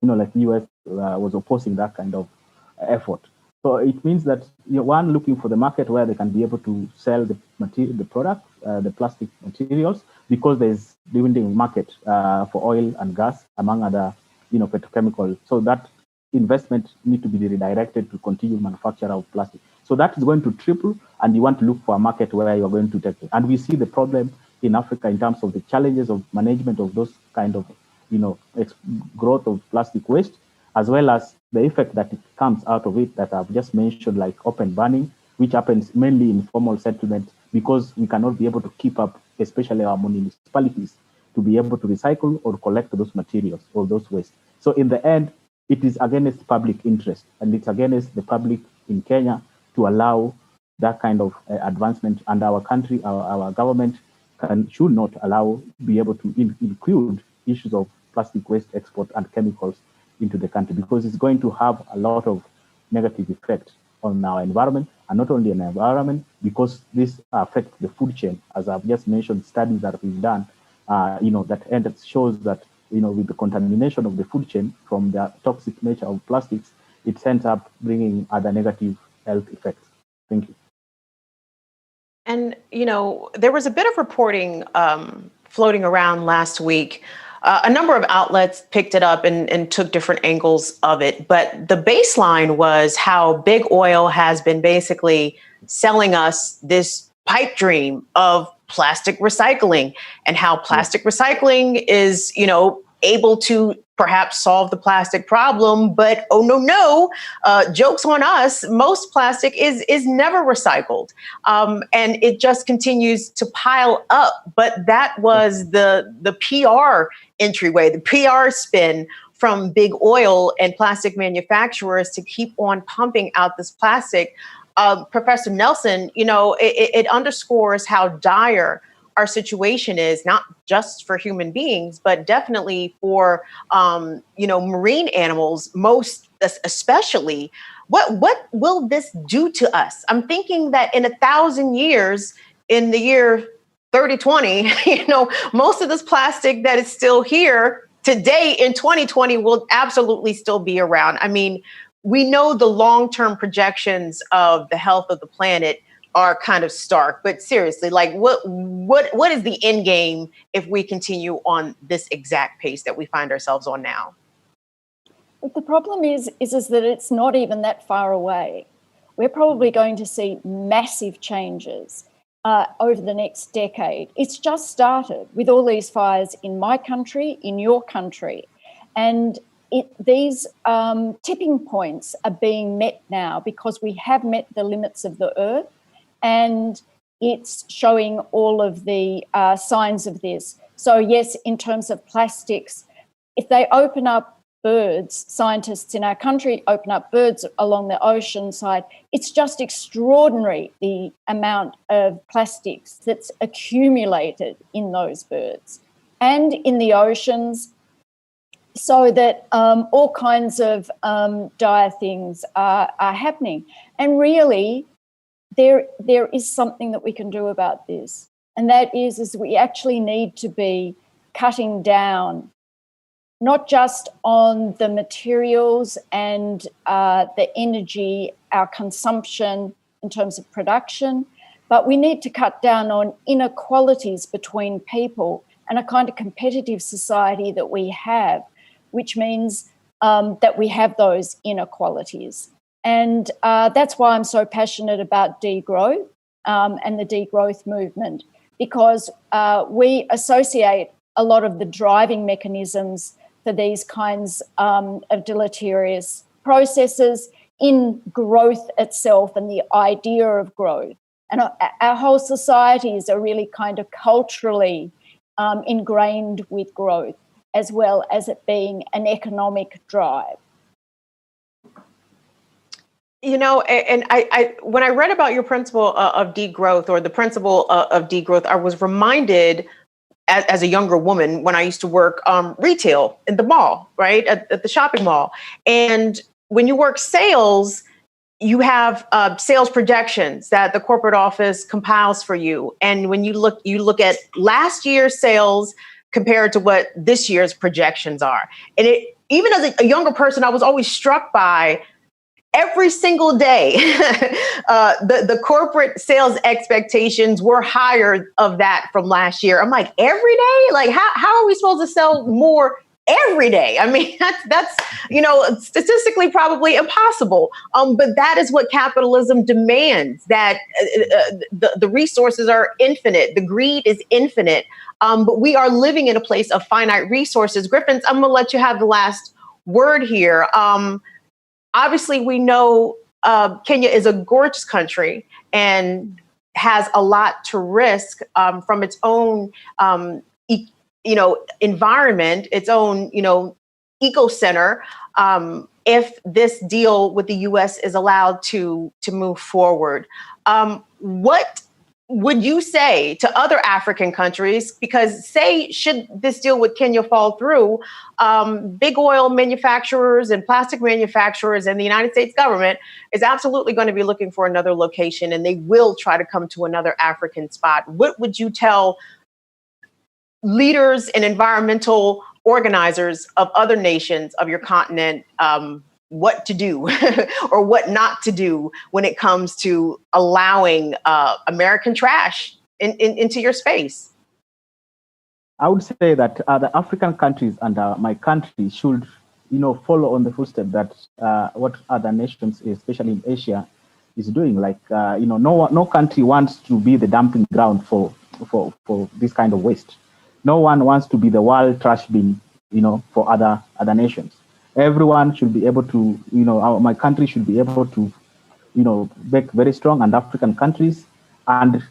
like the US was opposing that kind of effort. So it means that one, looking for the market where they can be able to sell the product, the plastic materials, because there's dwindling market for oil and gas, among other, petrochemical. So that investment need to be redirected to continue manufacture of plastic. So that is going to triple, and you want to look for a market where you're going to take it. And we see the problem in Africa in terms of the challenges of management of those kind of, growth of plastic waste, as well as the effect that it comes out of it that I've just mentioned, like open burning, which happens mainly in formal settlements because we cannot be able to keep up, especially our municipalities, to be able to recycle or collect those materials or those waste. So in the end, it is against public interest, and it's against the public in Kenya to allow that kind of advancement. And our country, our government should not allow, be able to include issues of plastic waste export and chemicals into the country, because it's going to have a lot of negative effects on our environment, and not only on the environment, because this affects the food chain. As I've just mentioned, studies that we've done, that shows that, with the contamination of the food chain from the toxic nature of plastics, it ends up bringing other negative health effects. Thank you. And, there was a bit of reporting floating around last week. A number of outlets picked it up and took different angles of it. But the baseline was how big oil has been basically selling us this pipe dream of plastic recycling, and how plastic recycling is, able to perhaps solve the plastic problem. But oh no, jokes on us. Most plastic is never recycled, and it just continues to pile up. But that was the PR entryway, the PR spin from big oil and plastic manufacturers to keep on pumping out this plastic. Professor Nelson, it underscores how dire our situation is, not just for human beings, but definitely for, marine animals, most especially. What will this do to us? I'm thinking that in 1,000 years, in the year 3020, most of this plastic that is still here today in 2020 will absolutely still be around. I mean, we know the long-term projections of the health of the planet are kind of stark, but seriously, like what is the end game if we continue on this exact pace that we find ourselves on now? But the problem is that it's not even that far away. We're probably going to see massive changes over the next decade. It's just started with all these fires in my country, in your country, and these tipping points are being met now because we have met the limits of the earth. And it's showing all of the signs of this. So yes, in terms of plastics, if they open up birds, scientists in our country open up birds along the ocean side, it's just extraordinary the amount of plastics that's accumulated in those birds and in the oceans, so that all kinds of dire things are happening. And really, there is something that we can do about this, and that is we actually need to be cutting down, not just on the materials and the energy, our consumption in terms of production, but we need to cut down on inequalities between people and a kind of competitive society that we have, which means that we have those inequalities. And that's why I'm so passionate about degrowth and the degrowth movement, because we associate a lot of the driving mechanisms for these kinds of deleterious processes in growth itself and the idea of growth. And our whole societies are really kind of culturally ingrained with growth, as well as it being an economic drive. You know, and I when I read about your principle of degrowth, or the principle of degrowth, I was reminded as a younger woman when I used to work retail in the mall, right, at the shopping mall. And when you work sales, you have sales projections that the corporate office compiles for you. And when you look at last year's sales compared to what this year's projections are. And even as a younger person, I was always struck by every single day, the corporate sales expectations were higher of that from last year. I'm like, every day? Like, how are we supposed to sell more every day? I mean, that's statistically probably impossible. But that is what capitalism demands, that the resources are infinite. The greed is infinite. But we are living in a place of finite resources. Griffins, I'm going to let you have the last word here. Obviously, we know Kenya is a gorgeous country and has a lot to risk from its own, environment, its own, eco center. If this deal with the U.S. is allowed to move forward, what would you say to other African countries? Because should this deal with Kenya fall through, big oil manufacturers and plastic manufacturers and the United States government is absolutely going to be looking for another location, and they will try to come to another African spot. What would you tell leaders and environmental organizers of other nations of your continent what to do or what not to do when it comes to allowing American trash into your space? I would say that the African countries and my country should, follow on the footsteps that what other nations, especially in Asia, is doing. Like, no country wants to be the dumping ground for this kind of waste. No one wants to be the world trash bin, for other nations. Everyone should be able to, my country should be able to, make very strong and African countries and,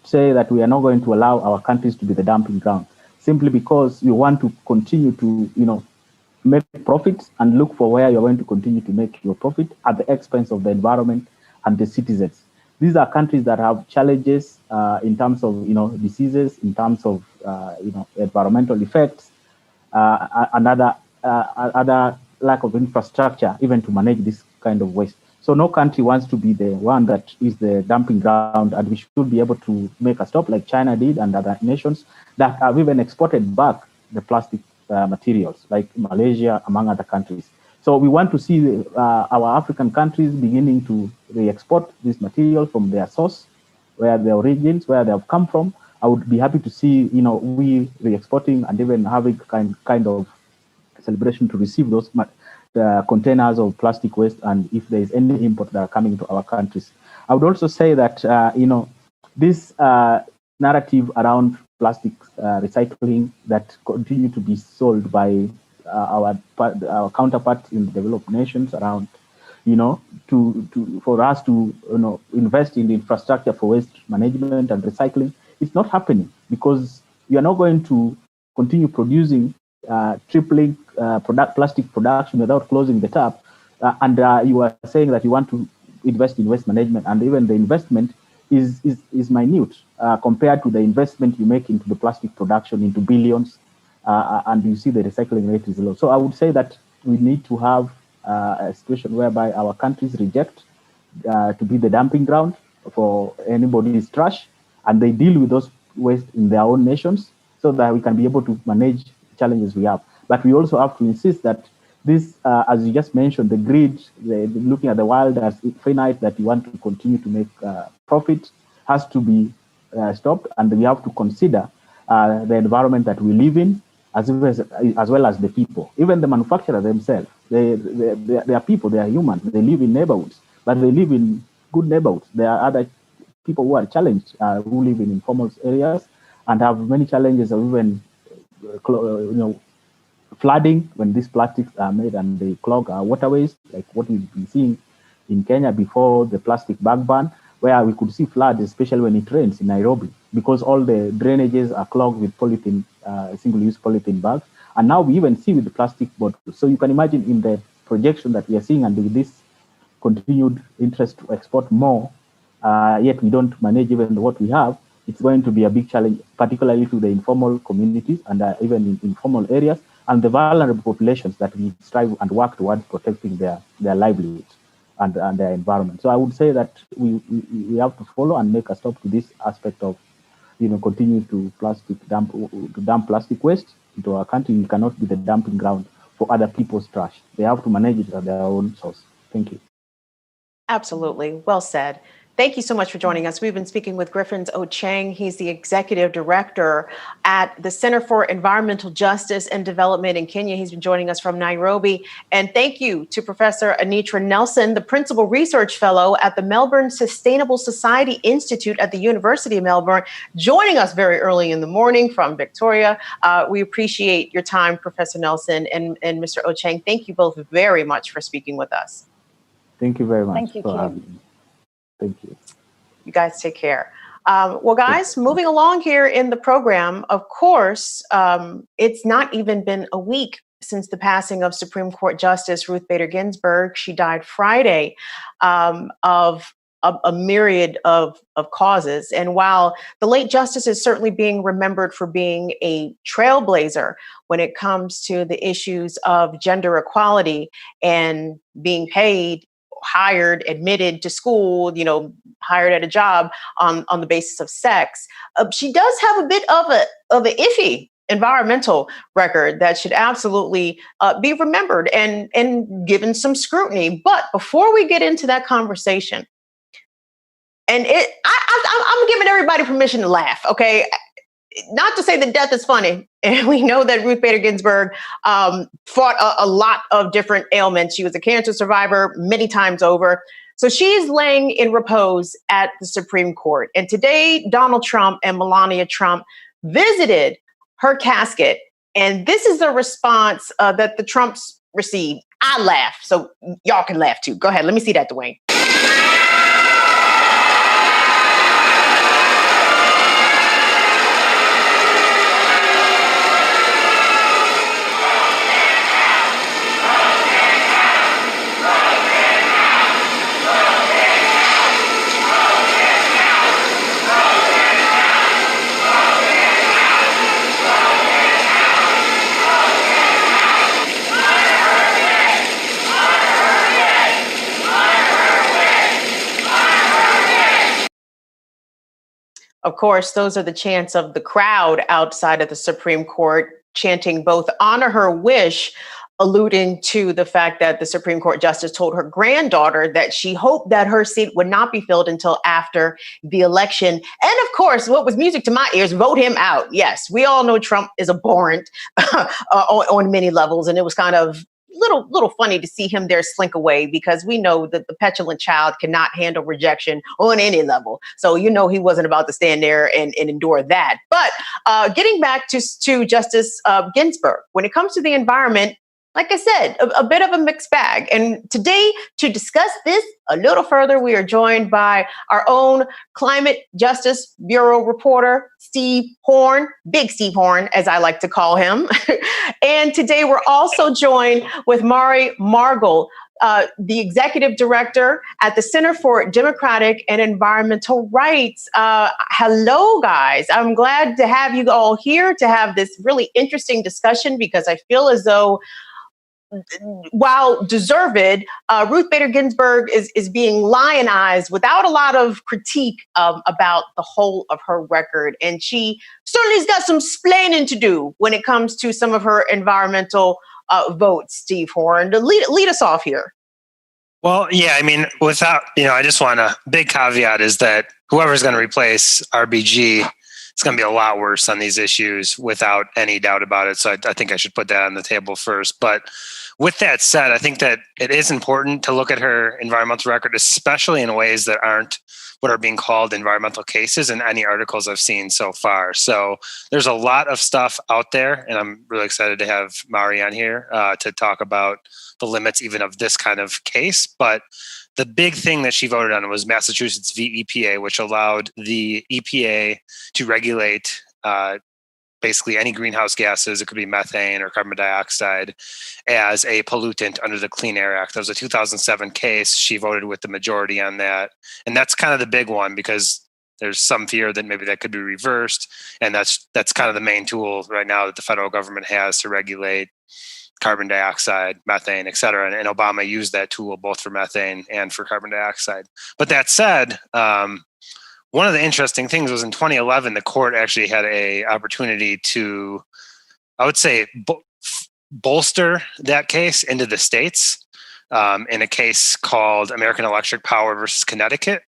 say that we are not going to allow our countries to be the dumping ground simply because you want to continue to, make profits and look for where you're going to continue to make your profit at the expense of the environment and the citizens. These are countries that have challenges in terms of, diseases, in terms of, environmental effects, and other lack of infrastructure, even to manage this kind of waste. So no country wants to be the one that is the dumping ground, and we should be able to make a stop like China did and other nations that have even exported back the plastic materials, like Malaysia, among other countries. So we want to see our African countries beginning to re-export this material from their source, where their origins, where they have come from. I would be happy to see, we re-exporting and even having kind of celebration to receive those containers of plastic waste, and if there is any import that are coming to our countries. I would also say that, this narrative around plastic recycling that continue to be sold by our counterparts in the developed nations around, for us to, invest in the infrastructure for waste management and recycling, it's not happening because you are not going to continue producing tripling plastic production without closing the tap, and you are saying that you want to invest in waste management, and even the investment is minute compared to the investment you make into the plastic production into billions, and you see the recycling rate is low. So I would say that we need to have a situation whereby our countries reject to be the dumping ground for anybody's trash, and they deal with those waste in their own nations, so that we can be able to manage challenges we have. But we also have to insist that this, as you just mentioned, the greed, looking at the world as finite, that you want to continue to make profit, has to be stopped, and we have to consider the environment that we live in, as well as the people. Even the manufacturers themselves, they are people, they are humans, they live in neighborhoods, but they live in good neighborhoods. There are other people who are challenged, who live in informal areas and have many challenges of even flooding when these plastics are made and they clog our waterways, like what we've been seeing in Kenya before the plastic bag ban, where we could see floods, especially when it rains in Nairobi, because all the drainages are clogged with polythene, single-use polythene bags. And now we even see with the plastic bottles. So you can imagine in the projection that we are seeing, and with this continued interest to export more, yet we don't manage even what we have, it's going to be a big challenge, particularly to the informal communities and even in informal areas, and the vulnerable populations that we strive and work towards protecting their livelihoods and their environment. So I would say that we have to follow and make a stop to this aspect of, continue to dump plastic waste into our country. We cannot be the dumping ground for other people's trash. They have to manage it at their own source. Thank you. Absolutely. Well said. Thank you so much for joining us. We've been speaking with Griffins Ochieng. He's the executive director at the Center for Environmental Justice and Development in Kenya. He's been joining us from Nairobi. And thank you to Professor Anitra Nelson, the principal research fellow at the Melbourne Sustainable Society Institute at the University of Melbourne, joining us very early in the morning from Victoria. We appreciate your time, Professor Nelson and Mr. Ochieng. Thank you both very much for speaking with us. Thank you very much. Thank you, for Kim. having me. Thank you. You guys take care. Well, guys, moving along here in the program, of course, it's not even been a week since the passing of Supreme Court Justice Ruth Bader Ginsburg. She died Friday of a myriad of causes. And while the late justice is certainly being remembered for being a trailblazer when it comes to the issues of gender equality and being paid, hired, admitted to school, hired at a job on the basis of sex, she does have a bit of an iffy environmental record that should absolutely be remembered and given some scrutiny. But before we get into that conversation, and I'm giving everybody permission to laugh, okay? Not to say that death is funny. And we know that Ruth Bader Ginsburg fought a lot of different ailments. She was a cancer survivor many times over. So she's laying in repose at the Supreme Court. And today, Donald Trump and Melania Trump visited her casket. And this is the response that the Trumps received. I laugh, so y'all can laugh too. Go ahead. Let me see that, Dwayne. Of course, those are the chants of the crowd outside of the Supreme Court, chanting both honor her wish, alluding to the fact that the Supreme Court justice told her granddaughter that she hoped that her seat would not be filled until after the election. And of course, what was music to my ears, vote him out. Yes, we all know Trump is abhorrent on many levels, and it was kind of little funny to see him there slink away, because we know that the petulant child cannot handle rejection on any level. So he wasn't about to stand there and endure that. But getting back to Justice Ginsburg, when it comes to the environment, like I said, a bit of a mixed bag. And today, to discuss this a little further, we are joined by our own Climate Justice Bureau reporter, Steve Horn, Big Steve Horn, as I like to call him. And today we're also joined with Mari Margol, the executive director at the Center for Democratic and Environmental Rights. Hello, guys. I'm glad to have you all here to have this really interesting discussion, because I feel as though while deserved, Ruth Bader Ginsburg is being lionized without a lot of critique about the whole of her record. And she certainly's got some splaining to do when it comes to some of her environmental votes, Steve Horn. To lead us off here. Well, yeah, I mean, I just want a big caveat is that whoever's going to replace RBG, it's going to be a lot worse on these issues without any doubt about it. So I think I should put that on the table first. But with that said, I think that it is important to look at her environmental record, especially in ways that aren't what are being called environmental cases in any articles I've seen so far. So there's a lot of stuff out there, and I'm really excited to have Mari on here to talk about the limits even of this kind of case. But the big thing that she voted on was Massachusetts v. EPA, which allowed the EPA to regulate basically any greenhouse gases, it could be methane or carbon dioxide, as a pollutant under the Clean Air Act. That was a 2007 case. She voted with the majority on that. And that's kind of the big one because there's some fear that maybe that could be reversed. And that's kind of the main tool right now that the federal government has to regulate carbon dioxide, methane, et cetera. And Obama used that tool both for methane and for carbon dioxide. But that said, one of the interesting things was in 2011, the court actually had a opportunity to, I would say, bolster that case into the states in a case called American Electric Power versus Connecticut.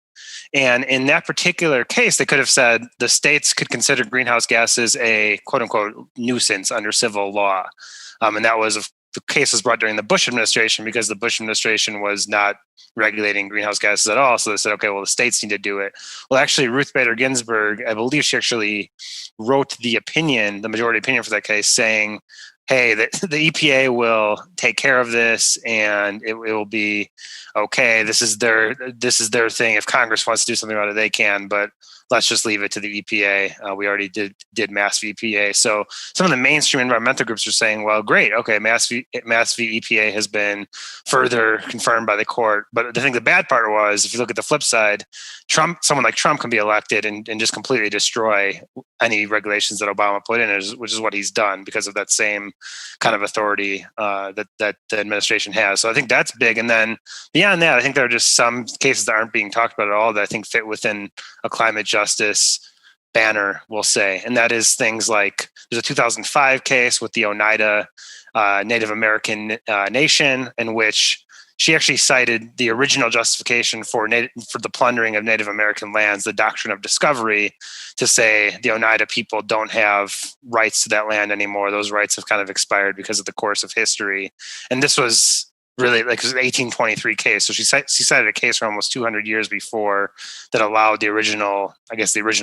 And in that particular case, they could have said the states could consider greenhouse gases a quote unquote nuisance under civil law. And that was the case was brought during the Bush administration because the Bush administration was not regulating greenhouse gases at all. So they said, okay, well, the states need to do it. Well, actually, Ruth Bader Ginsburg, I believe she actually wrote the opinion, the majority opinion for that case, saying, hey, the EPA will take care of this and it will be okay. This is their thing. If Congress wants to do something about it, they can, but let's just leave it to the EPA. We already did Mass v. EPA. So some of the mainstream environmental groups are saying, well, great, okay, Mass v. EPA has been further confirmed by the court. But I think the bad part was, if you look at the flip side, someone like Trump can be elected and just completely destroy any regulations that Obama put in, which is what he's done because of that same kind of authority that the administration has. So I think that's big. And then beyond that, I think there are just some cases that aren't being talked about at all that I think fit within a climate justice banner, we'll say. And that is things like there's a 2005 case with the Oneida Native American nation in which she actually cited the original justification for the plundering of Native American lands, the doctrine of discovery, to say the Oneida people don't have rights to that land anymore. Those rights have kind of expired because of the course of history. And this was really like it was an 1823 case. So she cited a case from almost 200 years before that allowed the original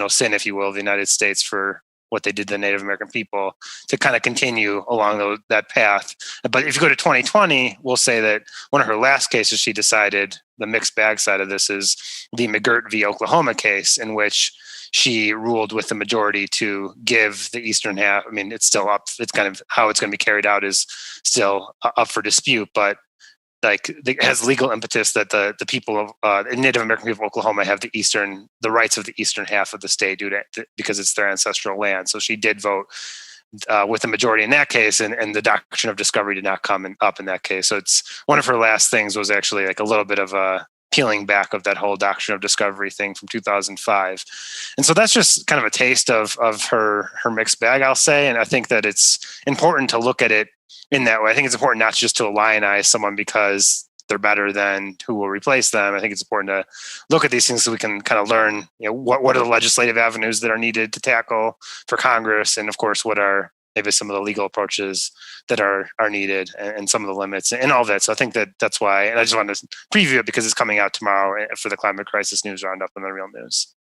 sin, if you will, of the United States for what they did to the Native American people to kind of continue along that path. But if you go to 2020, we'll say that one of her last cases she decided, the mixed bag side of this is the McGirt v. Oklahoma case, in which she ruled with the majority to give the eastern half. I mean, it's still up. It's kind of how it's going to be carried out is still up for dispute, but like it has legal impetus that the people of Native American people of Oklahoma have the rights of the eastern half of the state because it's their ancestral land. So she did vote with the majority in that case, and the doctrine of discovery did not come up in that case. So it's one of her last things was actually like a little bit of a peeling back of that whole doctrine of discovery thing from 2005. And so that's just kind of a taste of her mixed bag, I'll say. And I think that it's important to look at it in that way. I think it's important not just to lionize someone because they're better than who will replace them. I think it's important to look at these things so we can kind of learn, what are the legislative avenues that are needed to tackle for Congress, and of course, what are maybe some of the legal approaches that are needed, and some of the limits and all of that. So I think that's why, and I just wanted to preview it because it's coming out tomorrow for the Climate Crisis News Roundup on the Real News.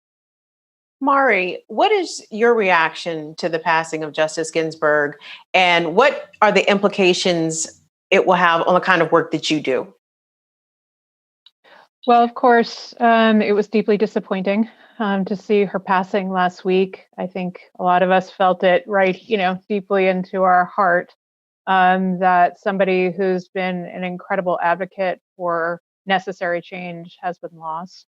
Mari, what is your reaction to the passing of Justice Ginsburg, and what are the implications it will have on the kind of work that you do? Well, of course, it was deeply disappointing to see her passing last week. I think a lot of us felt it deeply into our heart that somebody who's been an incredible advocate for necessary change has been lost.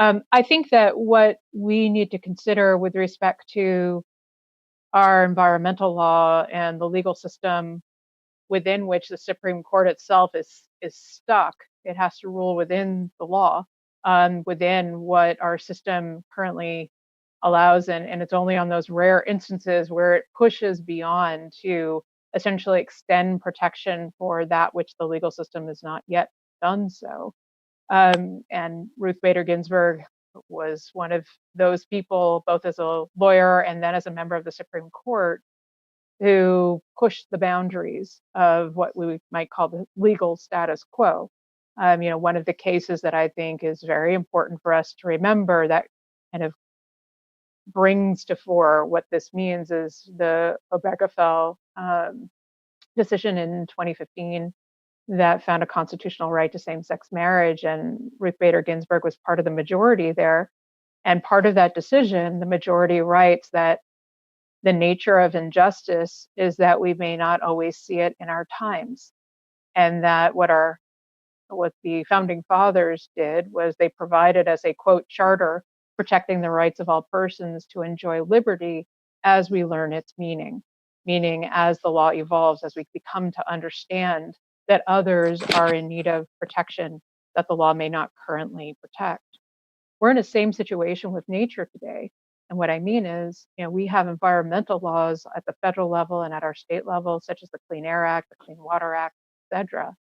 I think that what we need to consider with respect to our environmental law and the legal system within which the Supreme Court itself is stuck. It has to rule within the law, within what our system currently allows, and it's only on those rare instances where it pushes beyond to essentially extend protection for that which the legal system has not yet done so. And Ruth Bader Ginsburg was one of those people, both as a lawyer and then as a member of the Supreme Court, who pushed the boundaries of what we might call the legal status quo. One of the cases that I think is very important for us to remember that kind of brings to fore what this means is the Obergefell decision in 2015 that found a constitutional right to same-sex marriage, and Ruth Bader Ginsburg was part of the majority there. And part of that decision, the majority writes that the nature of injustice is that we may not always see it in our times, and that what the founding fathers did was they provided as a quote charter protecting the rights of all persons to enjoy liberty as we learn its meaning as the law evolves, as we become to understand that others are in need of protection that the law may not currently protect. We're in the same situation with nature today. And what I mean is, we have environmental laws at the federal level and at our state level, such as the Clean Air Act, the Clean Water Act, etc.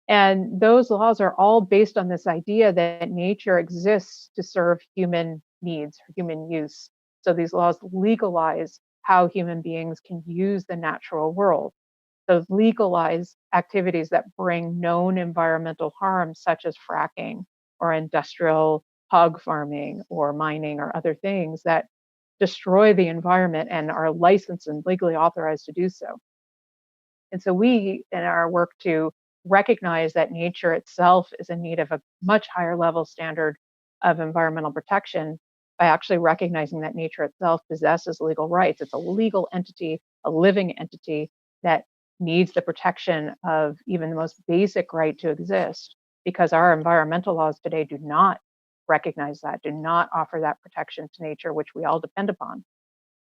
And those laws are all based on this idea that nature exists to serve human needs, for human use. So these laws legalize how human beings can use the natural world. So legalize activities that bring known environmental harms, such as fracking or industrial hog farming or mining or other things that destroy the environment and are licensed and legally authorized to do so. And so we, in our work to recognize that nature itself is in need of a much higher level standard of environmental protection by actually recognizing that nature itself possesses legal rights. It's a legal entity, a living entity that needs the protection of even the most basic right to exist, because our environmental laws today do not recognize that, do not offer that protection to nature, which we all depend upon.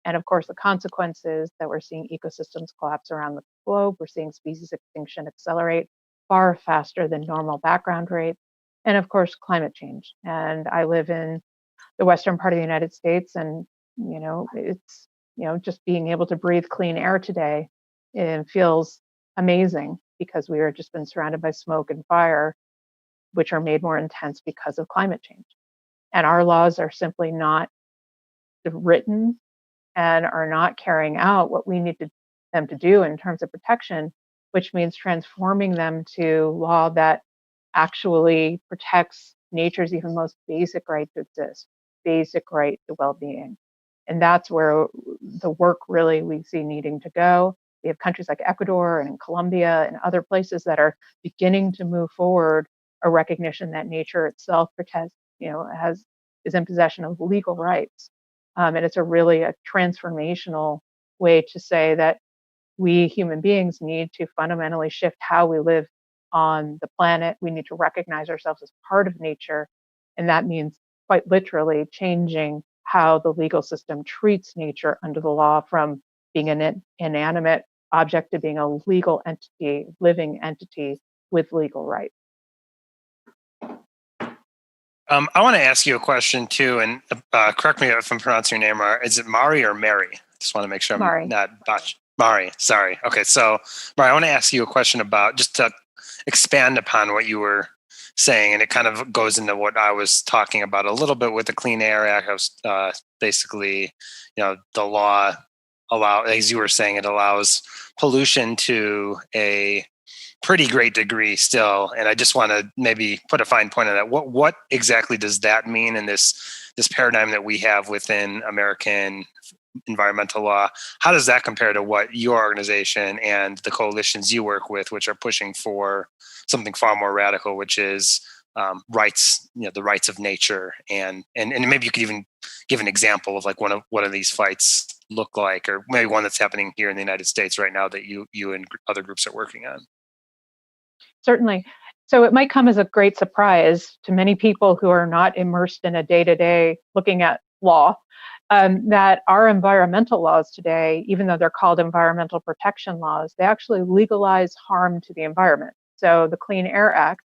And of course, the consequences that we're seeing ecosystems collapse around the globe, we're seeing species extinction accelerate far faster than normal background rates, and of course, climate change. And I live in the western part of the United States, and it's just being able to breathe clean air today, it feels amazing because we are just been surrounded by smoke and fire, which are made more intense because of climate change. And our laws are simply not written and are not carrying out what we need them to do in terms of protection, which means transforming them to law that actually protects nature's even most basic right to exist, basic right to well-being. And that's where the work really we see needing to go. We have countries like Ecuador and Colombia and other places that are beginning to move forward a recognition that nature itself protects, is in possession of legal rights. And it's a transformational way to say that we human beings need to fundamentally shift how we live on the planet. We need to recognize ourselves as part of nature. And that means quite literally changing how the legal system treats nature under the law, from being an inanimate object to being a legal entity, living entity with legal rights. I want to ask you a question too, and correct me if I'm pronouncing your name wrong. Is it Mari or Mary? Just want to make sure I'm not botching. Mari, sorry. Okay, so Mari, I want to ask you a question about, just to expand upon what you were saying, and it kind of goes into what I was talking about a little bit with the Clean Air Act. I was basically, the law as you were saying, it allows pollution to a pretty great degree still. And I just want to maybe put a fine point on that. What exactly does that mean in this paradigm that we have within American environmental law? How does that compare to what your organization and the coalitions you work with, which are pushing for something far more radical, which is rights, the rights of nature, and maybe you could even give an example of like one of these fights look like, or maybe one that's happening here in the United States right now that you and other groups are working on. Certainly. So it might come as a great surprise to many people who are not immersed in a day-to-day looking at law, that our environmental laws today, even though they're called environmental protection laws, they actually legalize harm to the environment. So the Clean Air Act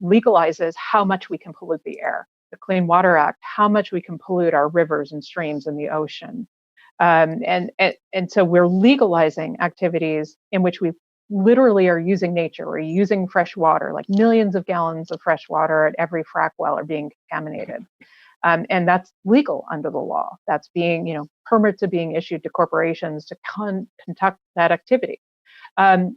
legalizes how much we can pollute the air. The Clean Water Act, how much we can pollute our rivers and streams and the ocean. And so we're legalizing activities in which we literally are using nature. We're using fresh water, like millions of gallons of fresh water at every frack well are being contaminated. And that's legal under the law. That's being, permits are being issued to corporations to conduct that activity. And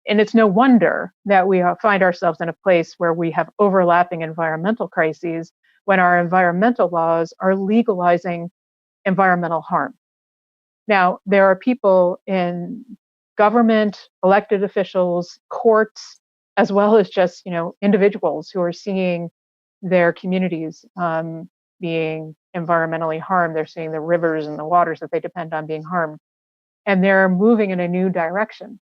it's no wonder that we find ourselves in a place where we have overlapping environmental crises when our environmental laws are legalizing environmental harm. Now, there are people in government, elected officials, courts, as well as just, individuals who are seeing their communities being environmentally harmed. They're seeing the rivers and the waters that they depend on being harmed. And they're moving in a new direction,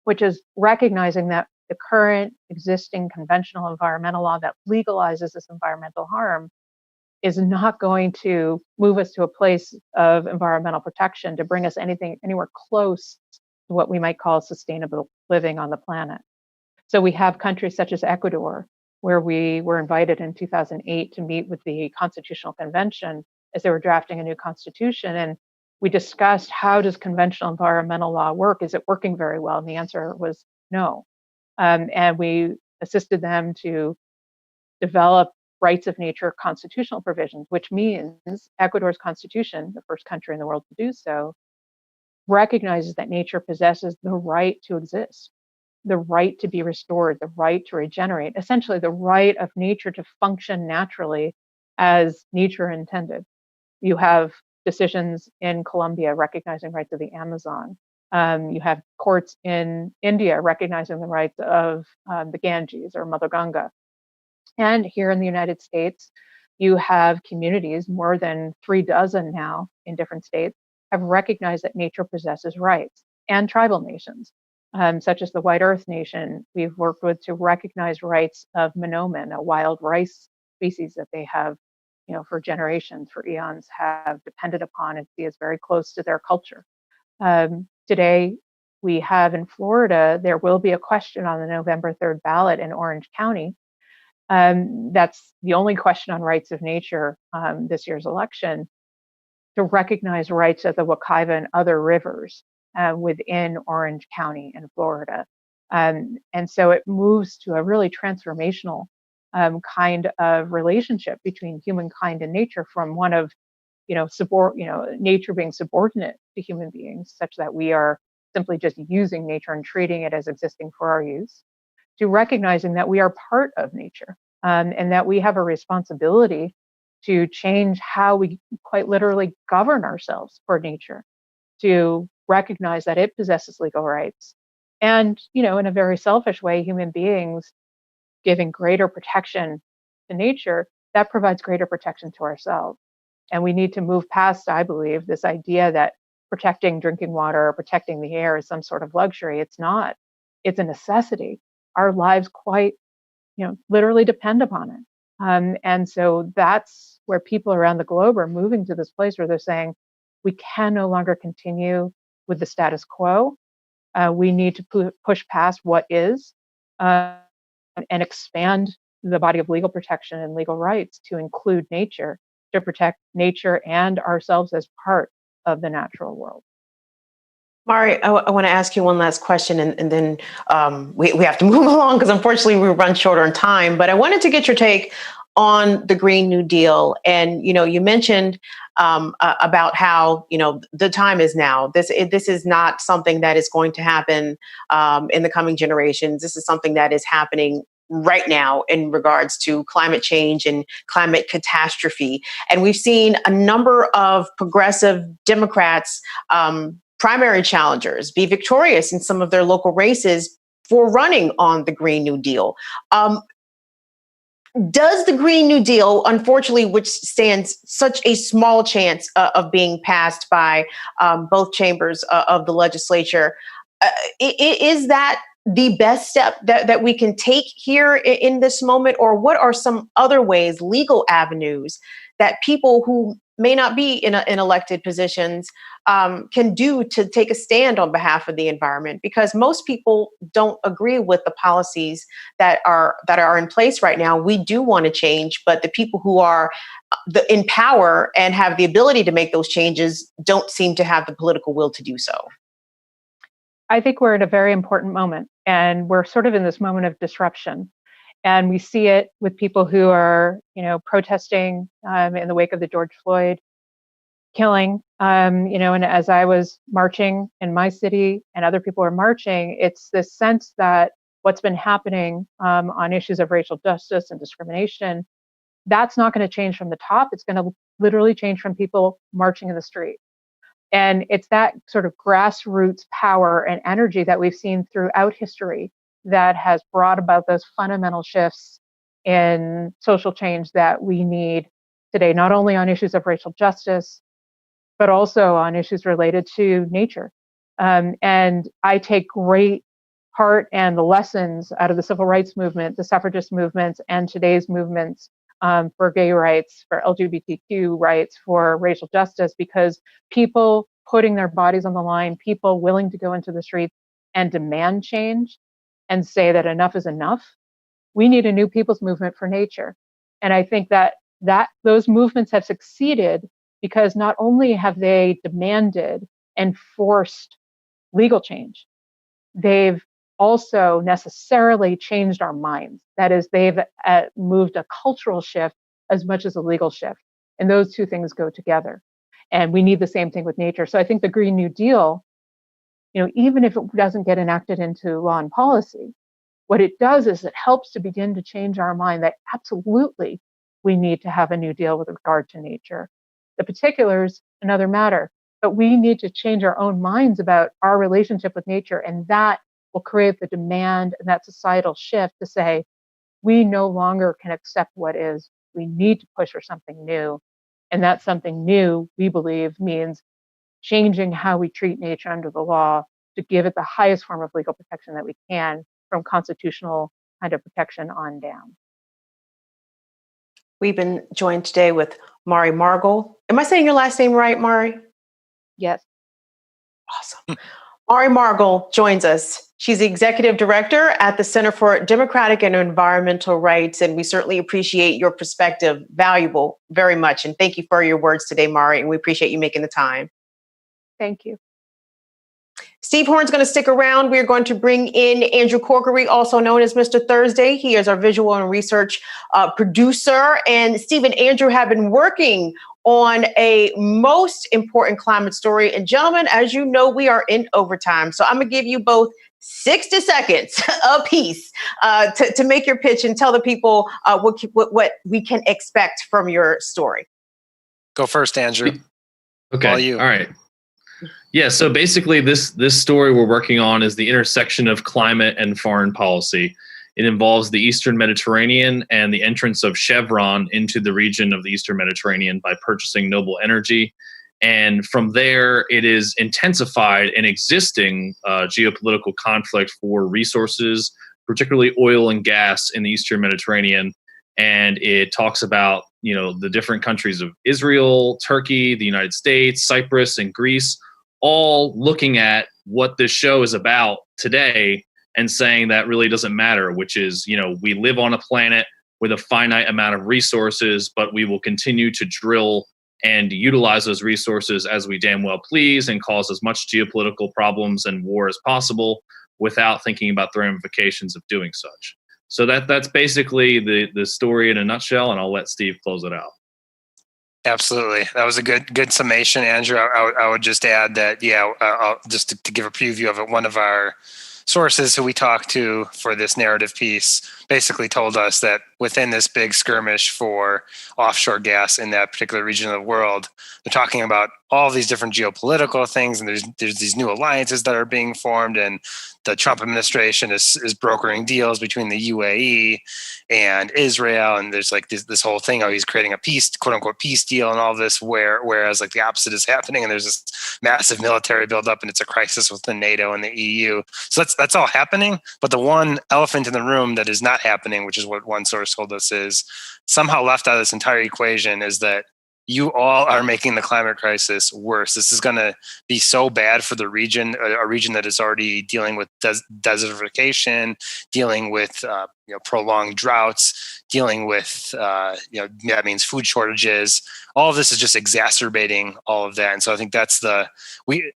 which is recognizing that the current existing conventional environmental law that legalizes this environmental harm is not going to move us to a place of environmental protection to bring us anywhere close to what we might call sustainable living on the planet. So we have countries such as Ecuador, where we were invited in 2008 to meet with the Constitutional Convention as they were drafting a new constitution. And we discussed, how does conventional environmental law work? Is it working very well? And the answer was no. And we assisted them to develop rights of nature constitutional provisions, which means Ecuador's constitution, the first country in the world to do so, recognizes that nature possesses the right to exist, the right to be restored, the right to regenerate, essentially the right of nature to function naturally as nature intended. You have decisions in Colombia recognizing rights of the Amazon. You have courts in India recognizing the rights of the Ganges or Mother Ganga. And here in the United States, you have communities, more than 36 now in different states, have recognized that nature possesses rights, and tribal nations, such as the White Earth Nation, we've worked with to recognize rights of Minomen, a wild rice species that they have, for generations, for eons, have depended upon and see as very close to their culture. Today, we have in Florida, there will be a question on the November 3rd ballot in Orange County. That's the only question on rights of nature this year's election, to recognize rights of the Wekiva and other rivers within Orange County in Florida. And so it moves to a really transformational kind of relationship between humankind and nature, from one of, nature being subordinate to human beings, such that we are simply just using nature and treating it as existing for our use, to recognizing that we are part of nature, and that we have a responsibility to change how we quite literally govern ourselves for nature, to recognize that it possesses legal rights. And, in a very selfish way, human beings giving greater protection to nature, that provides greater protection to ourselves. And we need to move past, I believe, this idea that protecting drinking water or protecting the air is some sort of luxury. It's not. It's a necessity. Our lives quite, literally depend upon it. And so that's where people around the globe are moving to this place where they're saying, we can no longer continue with the status quo. We need to push past what is and expand the body of legal protection and legal rights to include nature, to protect nature and ourselves as part of the natural world. Mari, I want to ask you one last question, and then we have to move along because unfortunately we run short on time. But I wanted to get your take on the Green New Deal. And, you mentioned about how, the time is now. This is not something that is going to happen in the coming generations. This is something that is happening right now in regards to climate change and climate catastrophe. And we've seen a number of progressive Democrats, primary challengers, be victorious in some of their local races for running on the Green New Deal. Does the Green New Deal, unfortunately, which stands such a small chance of being passed by both chambers of the legislature, is that the best step that we can take here in this moment? Or what are some other ways, legal avenues, that people who may not be in elected positions can do to take a stand on behalf of the environment, because most people don't agree with the policies that are in place right now. We do want to change, but the people who are in power and have the ability to make those changes don't seem to have the political will to do so. I think we're at a very important moment, and we're sort of in this moment of disruption. And we see it with people who are, protesting in the wake of the George Floyd killing, and as I was marching in my city and other people are marching, it's this sense that what's been happening on issues of racial justice and discrimination, that's not going to change from the top. It's going to literally change from people marching in the street. And it's that sort of grassroots power and energy that we've seen throughout history that has brought about those fundamental shifts in social change that we need today, not only on issues of racial justice, but also on issues related to nature. And I take great heart and the lessons out of the civil rights movement, the suffragist movements, and today's movements for gay rights, for LGBTQ rights, for racial justice, because people putting their bodies on the line, people willing to go into the streets and demand change and say that enough is enough. We need a new people's movement for nature. And I think that those movements have succeeded because not only have they demanded and forced legal change, they've also necessarily changed our minds. That is, they've moved a cultural shift as much as a legal shift. And those two things go together. And we need the same thing with nature. So I think the Green New Deal, even if it doesn't get enacted into law and policy, what it does is it helps to begin to change our mind that absolutely we need to have a new deal with regard to nature. The particulars, another matter, but we need to change our own minds about our relationship with nature, and that will create the demand and that societal shift to say, we no longer can accept what is. We need to push for something new. And that something new, we believe, means changing how we treat nature under the law to give it the highest form of legal protection that we can, from constitutional kind of protection on down. We've been joined today with Mari Margle. Am I saying your last name right, Mari? Yes. Awesome. Mari Margle joins us. She's the executive director at the Center for Democratic and Environmental Rights, and we certainly appreciate your perspective, valuable very much. And thank you for your words today, Mari, and we appreciate you making the time. Thank you. Steve Horn's going to stick around. We're going to bring in Andrew Corkery, also known as Mr. Thursday. He is our visual and research producer. And Steve and Andrew have been working on a most important climate story. And gentlemen, as you know, we are in overtime. So I'm going to give you both 60 seconds apiece to make your pitch and tell the people what we can expect from your story. Go first, Andrew. Okay. All you. All right. Yeah, so basically this story we're working on is the intersection of climate and foreign policy. It involves the Eastern Mediterranean and the entrance of Chevron into the region of the Eastern Mediterranean by purchasing Noble Energy. And from there, it is intensified an existing geopolitical conflict for resources, particularly oil and gas in the Eastern Mediterranean. And it talks about, the different countries of Israel, Turkey, the United States, Cyprus, and Greece, all looking at what this show is about today and saying that really doesn't matter, which is, we live on a planet with a finite amount of resources, but we will continue to drill and utilize those resources as we damn well please and cause as much geopolitical problems and war as possible without thinking about the ramifications of doing such. So that's basically the story in a nutshell, and I'll let Steve close it out. Absolutely. That was a good summation, Andrew. I would just add that, just to give a preview of it, one of our sources who we talked to for this narrative piece basically told us that within this big skirmish for offshore gas in that particular region of the world, they're talking about all these different geopolitical things, and there's these new alliances that are being formed, and the Trump administration is brokering deals between the UAE and Israel, and there's like this whole thing how he's creating a peace, quote unquote, peace deal and all this, whereas like the opposite is happening, and there's this massive military buildup, and it's a crisis within NATO and the EU. So that's all happening, but the one elephant in the room that is not not happening, which is what one source told us, is somehow left out of this entire equation is that you all are making the climate crisis worse. This is going to be so bad for the region, a region that is already dealing with desertification, dealing with prolonged droughts, dealing with that means food shortages. All of this is just exacerbating all of that. And so I think that's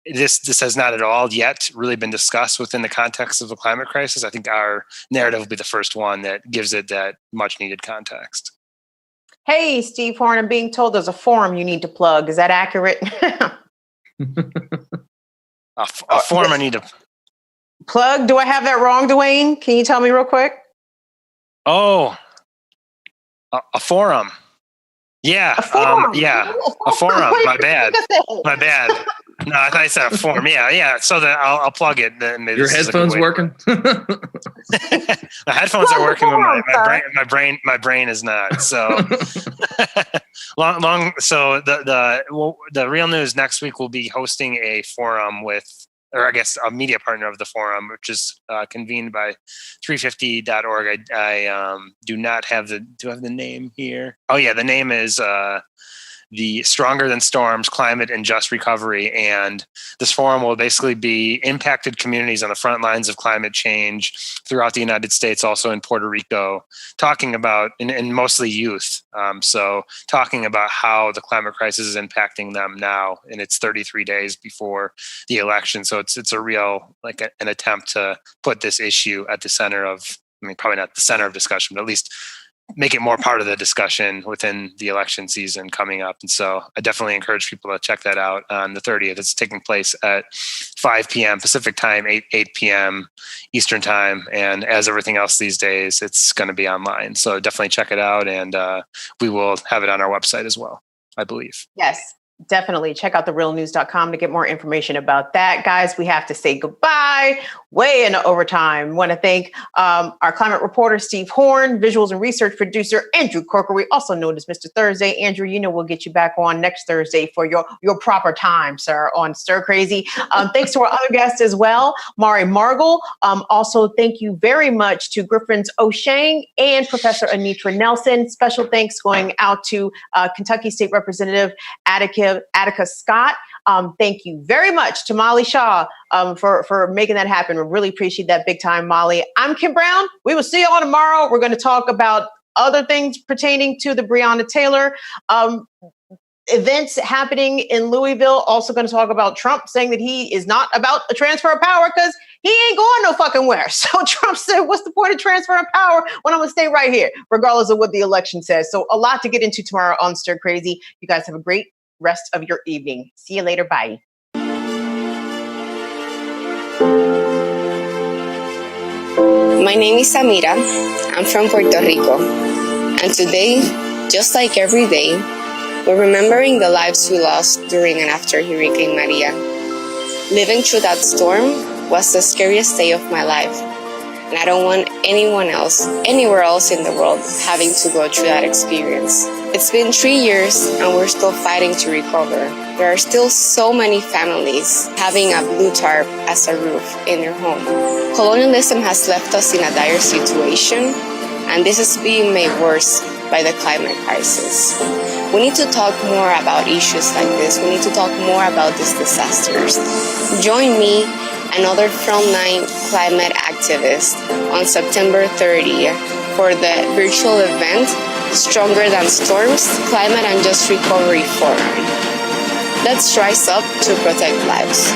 this has not at all yet really been discussed within the context of the climate crisis. I think our narrative will be the first one that gives it that much needed context. Hey, Steve Horn, I'm being told there's a forum you need to plug. Is that accurate? A forum I need to plug? Do I have that wrong, Dwayne? Can you tell me real quick? Oh, a forum. Yeah. A forum. A forum. My bad. No, I thought I said a forum. Yeah. So that I'll plug it. Maybe your headphones working? The headphones are working, but my brain is not. So long. So the real news next week will be hosting a forum with, or I guess a media partner of the forum, which is convened by 350.org. I do not have the name here. Oh yeah, the name is the Stronger Than Storms, Climate and Just Recovery. And this forum will basically be impacted communities on the front lines of climate change throughout the United States, also in Puerto Rico, talking about, and mostly youth. So talking about how the climate crisis is impacting them now, and it's 33 days before the election. So it's a real, an attempt to put this issue at the center of, probably not the center of discussion, but at least make it more part of the discussion within the election season coming up. And so I definitely encourage people to check that out on the 30th. It's taking place at 5 p.m. Pacific time, 8 p.m. Eastern time. And as everything else these days, it's going to be online. So definitely check it out. And we will have it on our website as well, I believe. Yes. Definitely check out therealnews.com to get more information about that. Guys, we have to say goodbye. Way into overtime. Want to thank our climate reporter, Steve Horn, visuals and research producer, Andrew Corkery, also known as Mr. Thursday. Andrew, we'll get you back on next Thursday for your proper time, sir, on Stir Crazy. Thanks to our other guests as well, Mari Margle. Also, thank you very much to Griffins Ochieng and Professor Anitra Nelson. Special thanks going out to Kentucky State Representative Attica Scott. Thank you very much to Molly Shaw for making that happen. We really appreciate that big time, Molly. I'm Kim Brown. We will see you all tomorrow. We're going to talk about other things pertaining to the Breonna Taylor events happening in Louisville. Also going to talk about Trump saying that he is not about a transfer of power because he ain't going no fucking where. So Trump said, what's the point of transfer of power when I'm going to stay right here, regardless of what the election says? So a lot to get into tomorrow on Stir Crazy. You guys have a great rest of your evening. See you later. Bye. My name is Amira. I'm from Puerto Rico. And today, just like every day, we're remembering the lives we lost during and after Hurricane Maria. Living through that storm was the scariest day of my life. And I don't want anyone else, anywhere else in the world, having to go through that experience. It's been 3 years and we're still fighting to recover. There are still so many families having a blue tarp as a roof in their home. Colonialism has left us in a dire situation, and this is being made worse by the climate crisis. We need to talk more about issues like this. We need to talk more about these disasters. Join me and other frontline climate activists on September 30th for the virtual event Stronger Than Storms, Climate and Just Recovery Forum. Let's rise up to protect lives.